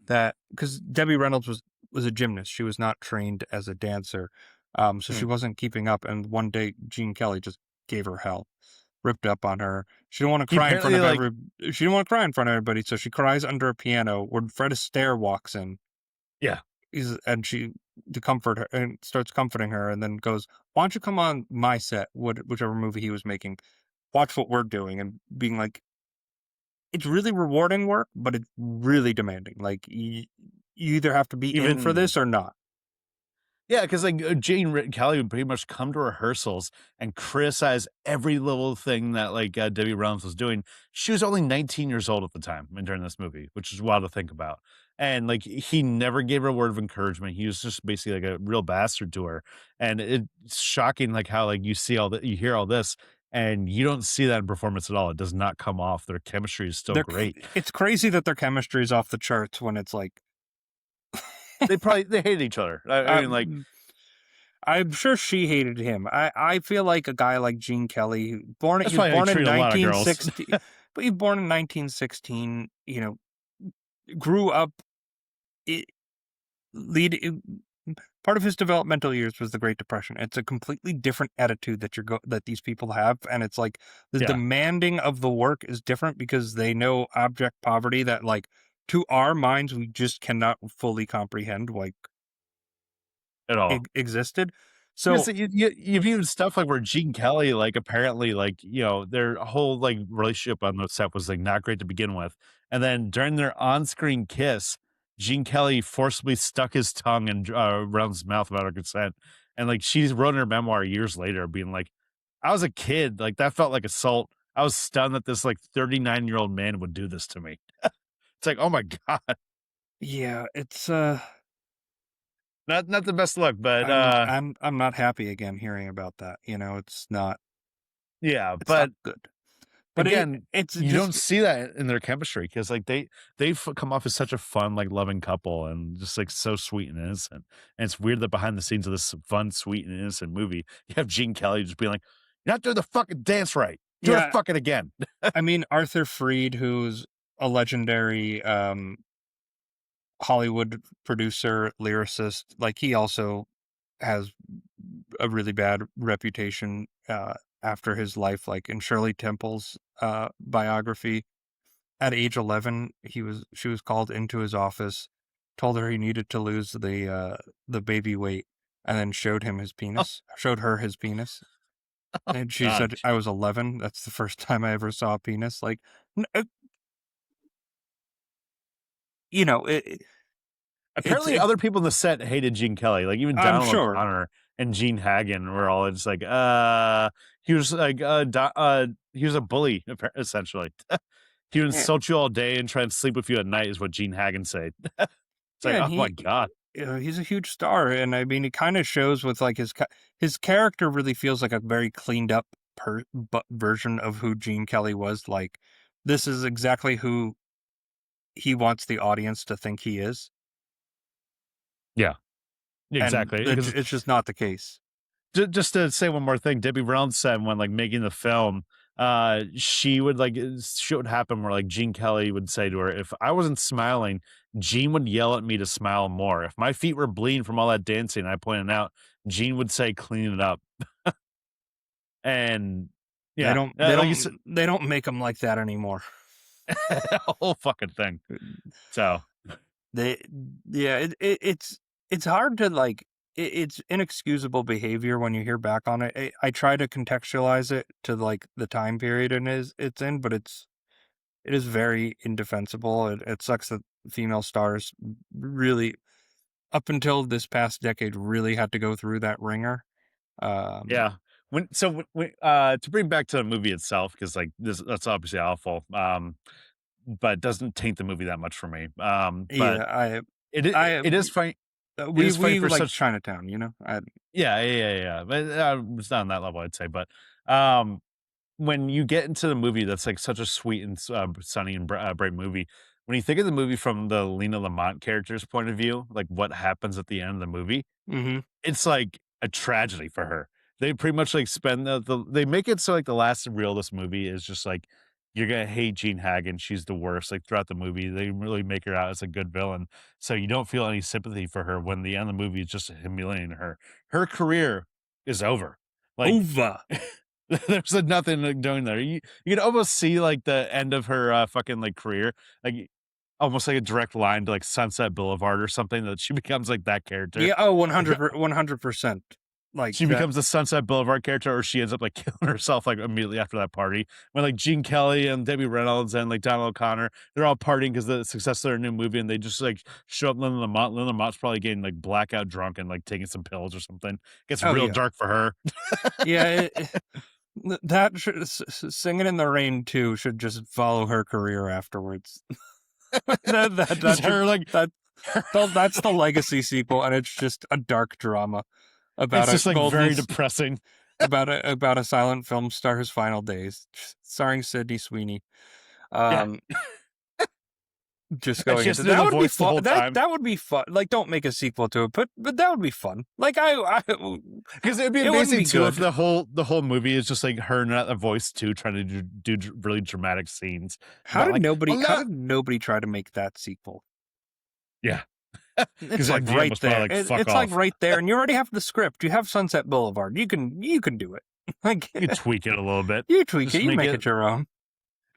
that, because Debbie Reynolds was a gymnast, she was not trained as a dancer, so she Mm. wasn't keeping up. And one day, Gene Kelly just gave her hell, ripped up on her. She didn't want to He cry in front apparently, of like She didn't want to cry in front of everybody, so she cries under a piano. When Fred Astaire walks in, yeah. and she to comfort her and starts comforting her, and then goes, "Why don't you come on my set, whichever movie he was making? Watch what we're doing," and being like, it's really rewarding work, but it's really demanding. Like you either have to be in for Even this or not. Yeah, because like Kelly would pretty much come to rehearsals and criticize every little thing that like Debbie Reynolds was doing. She was only 19 years old at the time when during this movie, which is wild to think about. And like he never gave her a word of encouragement. He was just basically like a real bastard to her. And it's shocking like how like you see all that, you hear all this, and you don't see that in performance at all. It does not come off. Their chemistry is still great. It's crazy that their chemistry is off the charts when it's like They hate each other. I mean, like, I'm sure she hated him. I feel like a guy like Gene Kelly, that's he was probably how born they in treat a lot of girls. 1960, but he was born in 1916. You know, grew up. It, lead part of his developmental years was the Great Depression. It's a completely different attitude that these people have, and it's like the Yeah, demanding of the work is different because they know abject poverty that like to our minds we just cannot fully comprehend like at all. existed. So Because you've even stuff like where Gene Kelly, like, apparently, like, their whole, like, relationship on the set was, like, not great to begin with, and then during their on-screen kiss, Gene Kelly forcibly stuck his tongue in, Reynolds' mouth without her consent, and, like, she's wrote in her memoir years later being like, "I was a kid, like, that felt like assault. I was stunned that this, like, 39-year-old man would do this to me." It's like, "Oh my god." yeah, it's Not the best look, but, I'm not happy again hearing about that. yeah, It's not but good. But again, it's you just don't see that in their chemistry because like they've come off as such a fun, like loving couple and just like so sweet and innocent. And it's weird that behind the scenes of this fun, sweet, and innocent movie, you have Gene Kelly just being like, "You're not doing the fucking dance right. Do it yeah. fucking again." I mean Arthur Freed, who's a legendary Hollywood producer, lyricist, like he also has a really bad reputation after his life. Like in Shirley Temple's biography, at age 11, she was called into his office, told her he needed to lose the baby weight, and then Oh, showed her his penis. And she God. said, "I was 11. That's the first time I ever saw a penis." Like, n- uh, you know, Apparently, it's other people in the set hated Gene Kelly. Like even I'm Donald sure. O'Connor and Gene Hagen were all just like, he was like, he was a bully, essentially. He would Yeah, insult you all day and try and sleep with you at night, is what Gene Hagen said. It's like, yeah, and oh my god, he's a huge star, and I mean, it kind of shows with like his character really feels like a very cleaned up version of who Gene Kelly was. Like, this is exactly who he wants the audience to think he is, yeah, and exactly. Because it's just not the case. just to say one more thing, Debbie Reynolds said when like making the film, she would like shit would happen where like Gene Kelly would say to her, "If I wasn't smiling, Gene would yell at me to smile more. If my feet were bleeding from all that dancing I pointed out, Gene would say, 'Clean it up.'" And yeah, like you said, They don't make them like that anymore. a whole fucking thing. So They yeah, it's hard to like it's inexcusable behavior when you hear back on it. I try to contextualize it to like the time period it's in, but it is very indefensible. It sucks that female stars really up until this past decade really had to go through that ringer. Um, yeah. To bring back to the movie itself, because like that's obviously awful. But it doesn't taint the movie that much for me. But yeah, I it is funny. It is funny we for like such. Chinatown, you know. Yeah. But it's not on that level, I'd say. But when you get into the movie, that's like such a sweet and sunny and bright movie. When you think of the movie from the Lena Lamont character's point of view, like what happens at the end of the movie, Hmm. it's like a tragedy for her. They pretty much like spend they make it so like the last reel of this movie is just like you're gonna hate Jean Hagen. She's the worst. Like throughout the movie, they really make her out as a good villain. So you don't feel any sympathy for her when the end of the movie is just humiliating her. Her career is over. Like Over. there's like, nothing like, doing there. You can almost see like the end of her fucking like career, like almost like a direct line to like Sunset Boulevard or something that she becomes like that character. Yeah, oh, 100%. like She that. becomes the Sunset Boulevard character, or she ends up like killing herself like immediately after that party. When like Gene Kelly and Debbie Reynolds and like Donald O'Connor, they're all partying because the success of their new movie, and they just like show up. Linda Lamont. Linda Lamont's probably getting like blackout drunk and like taking some pills or something. Gets Oh real yeah, dark for her. yeah. That should, Singing in the Rain too should just follow her career afterwards. Just Should, her like that that's the legacy sequel, and it's just a dark drama about it's a just like very depressing. about a silent film star's final days, starring Sydney Sweeney. Yeah. Just And going she has into to do that the would be voice the fun. whole time. That would be fun. Like, don't make a sequel to it, but that would be fun. Like, Because it'd be it wouldn't amazing be too if good. the whole movie is just like her not a voice too, trying to do really dramatic scenes. How About did like, nobody? well, How no. did nobody try to make that sequel? Yeah. It's The like DM right was probably there. like, fuck It's like off. right there, and you already have the script. You have Sunset Boulevard. You can do it. Like You tweak it a little bit. you tweak Just it. You make make it it your own.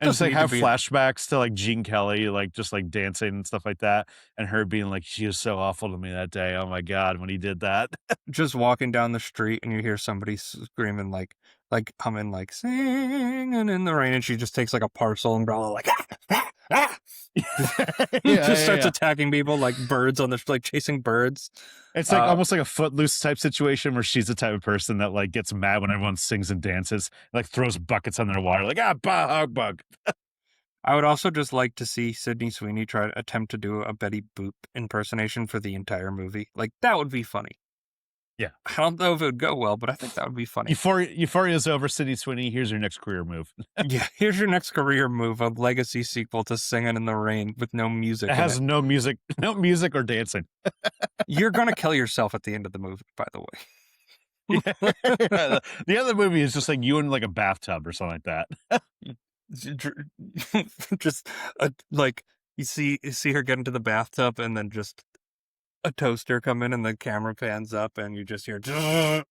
and just Doesn't like need to have be flashbacks to like Gene Kelly, like just like dancing and stuff like that, and her being like, she was so awful to me that day. Oh my god, when he did that. just walking down the street and you hear somebody screaming like humming like Singing in the Rain, and she just takes like a parcel umbrella like just starts Yeah. attacking people like birds on the like chasing birds. It's like almost like a Footloose type situation where she's the type of person that like gets mad when everyone sings and dances, like throws buckets on their water, like bug. I would also just like to see Sydney Sweeney try to attempt to do a Betty Boop impersonation for the entire movie. Like that would be funny. Yeah. I don't know if it would go well, but I think that would be funny. Euphoria's over, Sydney Sweeney. Here's your next career move. Yeah, here's your next career move, a legacy sequel to Singing in the Rain with no music. It has no music or dancing. You're gonna kill yourself at the end of the movie, by the way. Yeah, the other movie is just like you in like a bathtub or something like that. Just like you see her get into the bathtub, and then just a toaster come in, and the camera pans up, and you just hear cut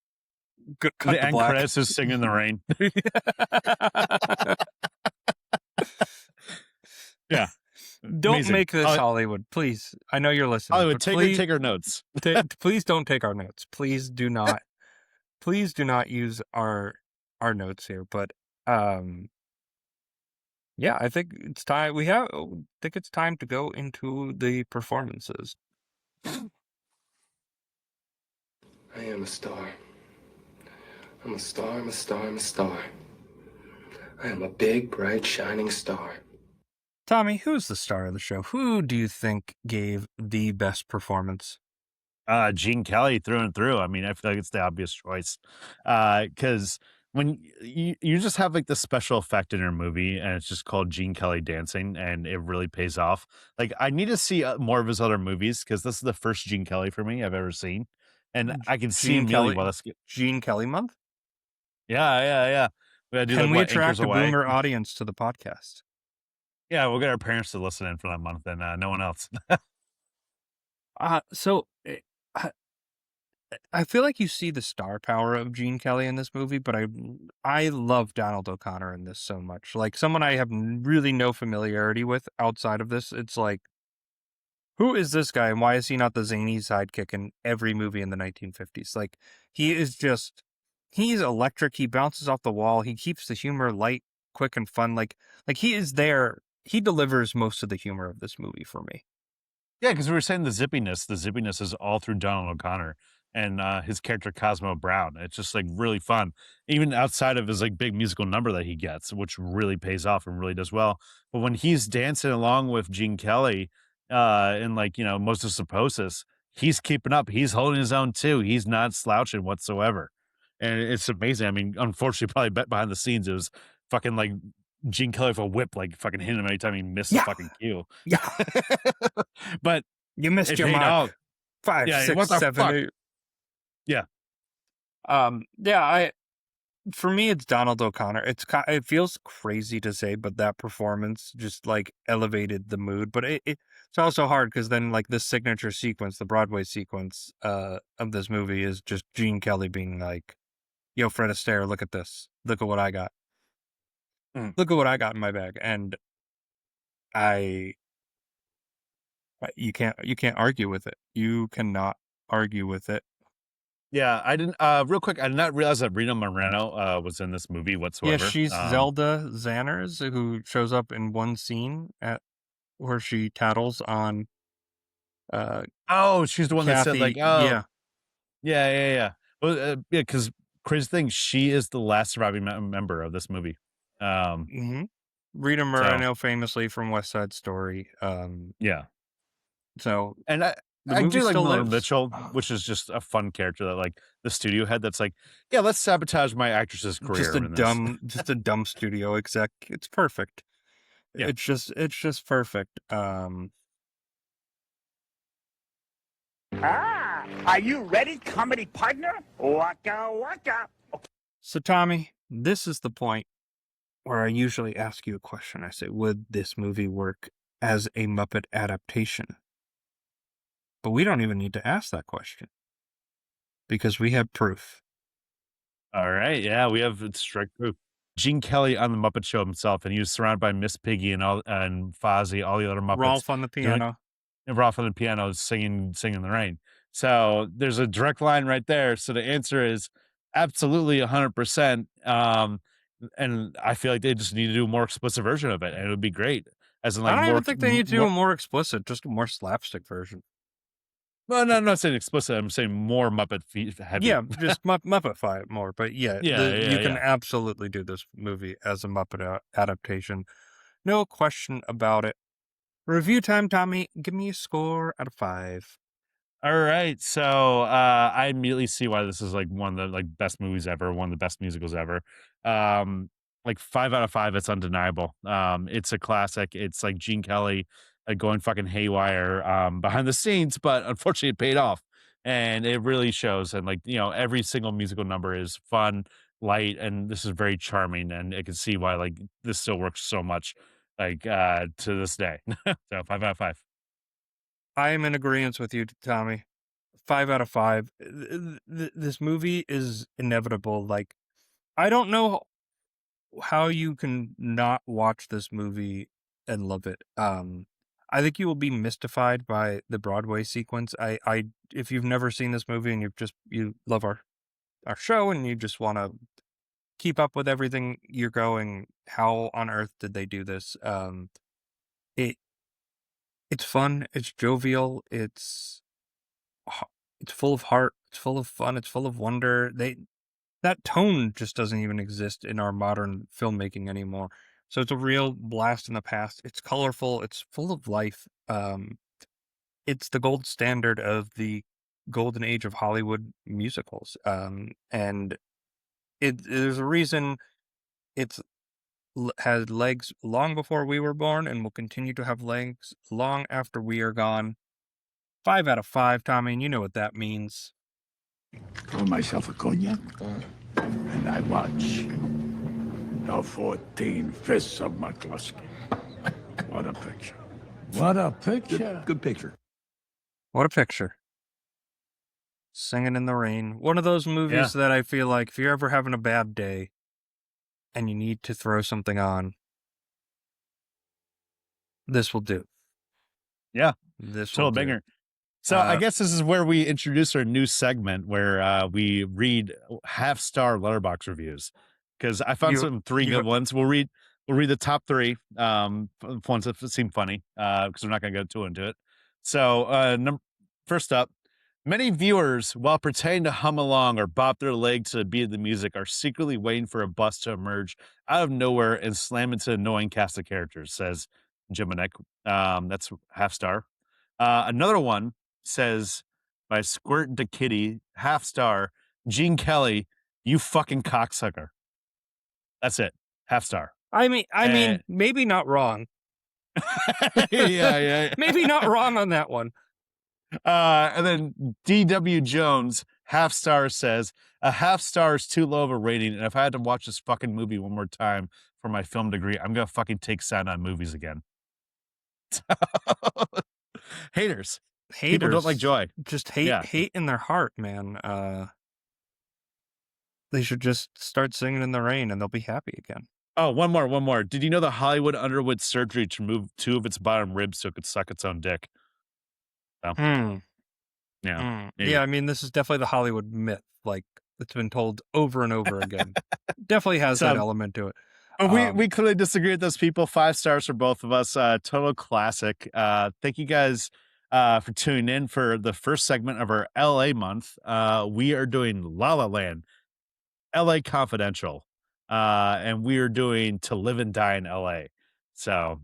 The to end black. credits is Singing in the Rain. Yeah. Don't Amazing. make this Hollywood, please. I know you're listening. Hollywood, but please, take our notes. please don't take our notes. Please do not. Please do not use our notes here. But yeah, I think it's time. Think it's time to go into the performances. I am a star. I'm a star, I'm a star, I'm a star. I am a big, bright, shining star. Tommy, who's the star of the show? Who do you think gave the best performance? Gene Kelly through and through. I mean, I feel like it's the obvious choice. Because when you just have like the special effect in your movie and it's just called Gene Kelly dancing and it really pays off. Like I need to see more of his other movies because this is the first Gene Kelly for me I've ever seen. And I can see Gene immediately Kelly, well, that's Gene Kelly month. yeah. We gotta do Can like we what, attract Anchors a Away? boomer audience to the podcast? Yeah, we'll get our parents to listen in for that month and no one else. So I feel like you see the star power of Gene Kelly in this movie, but I love Donald O'Connor in this so much. Like someone I have really no familiarity with outside of this. It's like, who is this guy and why is he not the zany sidekick in every movie in the 1950s? Like he's electric. He bounces off the wall. He keeps the humor light, quick, and fun. Like he is there. He delivers most of the humor of this movie for me. Yeah, because we were saying the zippiness is all through Donald O'Connor and his character Cosmo Brown. It's just like really fun, even outside of his like big musical number that he gets, which really pays off and really does well. But when he's dancing along with Gene Kelly in like, you know, most of Supposis, he's keeping up. He's holding his own too. He's not slouching whatsoever. And it's amazing. I mean, unfortunately, probably behind the scenes, it was fucking like Gene Kelly with a whip, like fucking hitting him anytime he missed the fucking cue. Yeah. But You missed it your paid mark. off. 5, Yeah, 6, what the 7, fuck? 8. Yeah. For me, it's Donald O'Connor. It feels crazy to say, but that performance just like elevated the mood. But it's also hard because then like this signature sequence, the Broadway sequence of this movie is just Gene Kelly being like, "Yo, Fred Astaire, look at this. Look at what I got. Look at what I got in my bag." And you can't argue with it. You cannot argue with it. Yeah, I didn't. Real quick, I did not realize that Rita Moreno was in this movie Yeah, whatsoever. she's Zelda Zanners, who shows up in one scene at where she tattles on Oh, she's the one that said like, Kathy. "Oh, Yeah. yeah." Well, yeah, because crazy thing, she is the last surviving member of this movie. hmm Rita So Moreno, famously from West Side Story. yeah, So and the I movie do like still Mona lives. Mitchell, which is just a fun character that like the studio head. That's like, yeah, let's sabotage my actress's Just a career in this. dumb studio exec. It's perfect. Yeah. It's just perfect. Are you ready, comedy partner? Waka waka. So Tommy, this is the point where I usually ask you a question. I say, would this movie work as a Muppet adaptation? But we don't even need to ask that question because we have proof. All right. Yeah, we have strike proof. Gene Kelly on the Muppet Show himself, and he was surrounded by Miss Piggy and Fozzie, all the other Muppets Rolf on the doing piano. and Ralph on the piano singing in the rain. So there's a direct line right there. So the answer is absolutely 100%. And I feel like they just need to do a more explicit version of it, and it would be great. As in, I like don't more, even think they need to do a more explicit, just a more slapstick version. well, no, I'm not saying explicit. I'm saying more Muppet heavy. Yeah, just Muppetify it more. But yeah, you can Yeah. absolutely do this movie as a Muppet adaptation. No question about it. Review time, Tommy. Give me a score out of 5. All right. So I immediately see why this is like one of the like best movies ever, one of the best musicals ever. Like 5 out of 5, it's undeniable. It's a classic. It's like Gene Kelly going fucking haywire behind the scenes, but unfortunately it paid off. And it really shows. And like, every single musical number is fun, light, and this is very charming. And I can see why like this still works so much like to this day. So 5 out of 5. I am in agreement with you, Tommy. 5 out of 5. This movie is inevitable. Like, I don't know how you can not watch this movie and love it. I think you will be mystified by the Broadway sequence. If you've never seen this movie and you love our show and you just want to keep up with everything, you're going, how on earth did they do this? It it's fun, it's jovial, it's full of heart, it's full of fun, it's full of wonder. That tone just doesn't even exist in our modern filmmaking anymore. So it's a real blast in the past. It's colorful, it's full of life. It's the gold standard of the golden age of Hollywood musicals. And there's a reason it's had legs long before we were born and will continue to have legs long after we are gone. 5 out of 5, Tommy, and you know what that means. Pour myself a cognac, and I watch the 14 Fists of McCluskey. What a picture. What a picture. Good picture. What a picture. Singing in the Rain. One of those movies that I feel like if you're ever having a bad day and you need to throw something on, this will do. Yeah. This Total will do. banger. So I guess this is where we introduce our new segment where we read half-star letterbox reviews. Because I found some three good ones. We'll read the top 3 ones that seem funny because we're not going to go too into it. So first up, many viewers, while pretending to hum along or bop their leg to the beat of the music, are secretly waiting for a bus to emerge out of nowhere and slam into an annoying cast of characters, says Jiminek. That's half-star. Another one says by Squirt to Kitty, half-star, Gene Kelly, you fucking cocksucker. That's it. Half-star. I mean, maybe not wrong. Yeah. Maybe not wrong on that one. And then D.W. Jones, half-star, says, a half-star is too low of a rating, and if I had to watch this fucking movie one more time for my film degree, I'm going to fucking take sound on movies again. Haters. People don't like joy. Just hate in their heart, man. They should just start singing in the rain and they'll be happy again. Oh, one more. Did you know that Hollywood underwent surgery to remove 2 of its bottom ribs so it could suck its own dick? So, yeah. maybe. Yeah, I mean, this is definitely the Hollywood myth. Like, it's been told over and over again. Definitely has that So- element to it. But we clearly disagree with those people. 5 stars for both of us. Total classic. Thank you guys for tuning in for the first segment of our LA month. We are doing La La Land, LA Confidential, and we are doing To Live and Die in LA. So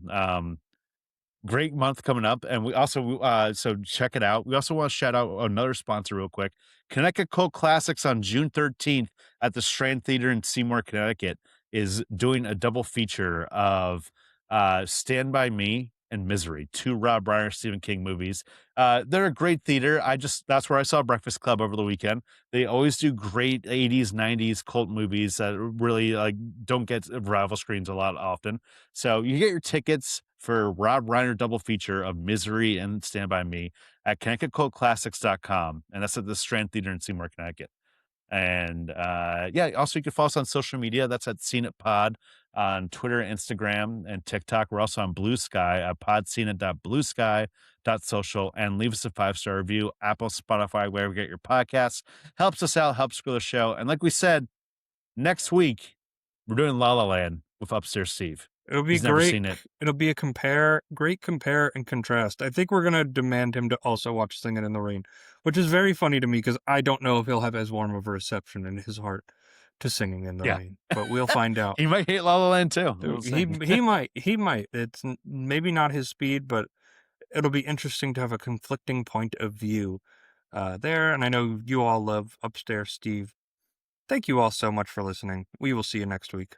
great month coming up, and we also so check it out. We also want to shout out another sponsor real quick. Connecticut Cult Classics on June 13th at the Strand Theater in Seymour, Connecticut is doing a double feature of Stand By Me and Misery, 2 Rob Reiner Stephen King movies. They're a great theater. That's where I saw Breakfast Club over the weekend. They always do great 80s, 90s cult movies that really like don't get rival screens a lot often. So you get your tickets for Rob Reiner double feature of Misery and Stand By Me at ConnecticutCultClassics.com. And that's at the Strand Theater in Seymour, Connecticut. And yeah, also you can follow us on social media. That's at Scene It Pod on Twitter, Instagram, and TikTok. We're also on Bluesky at podscene.bluesky.social, and leave us a 5-star review, Apple, Spotify, wherever you get your podcasts. Helps us out, helps grow the show. And like we said, next week we're doing La La Land with Upstairs Steve. It'll be He's great. never seen it. It'll be a great compare and contrast. I think we're going to demand him to also watch Singin' in the Rain, which is very funny to me because I don't know if he'll have as warm of a reception in his heart to Singing in the Rain, but we'll find out. He might hate La La Land too. We'll he might. It's maybe not his speed, but it'll be interesting to have a conflicting point of view there. And I know you all love Upstairs Steve. Thank you all so much for listening. We will see you next week.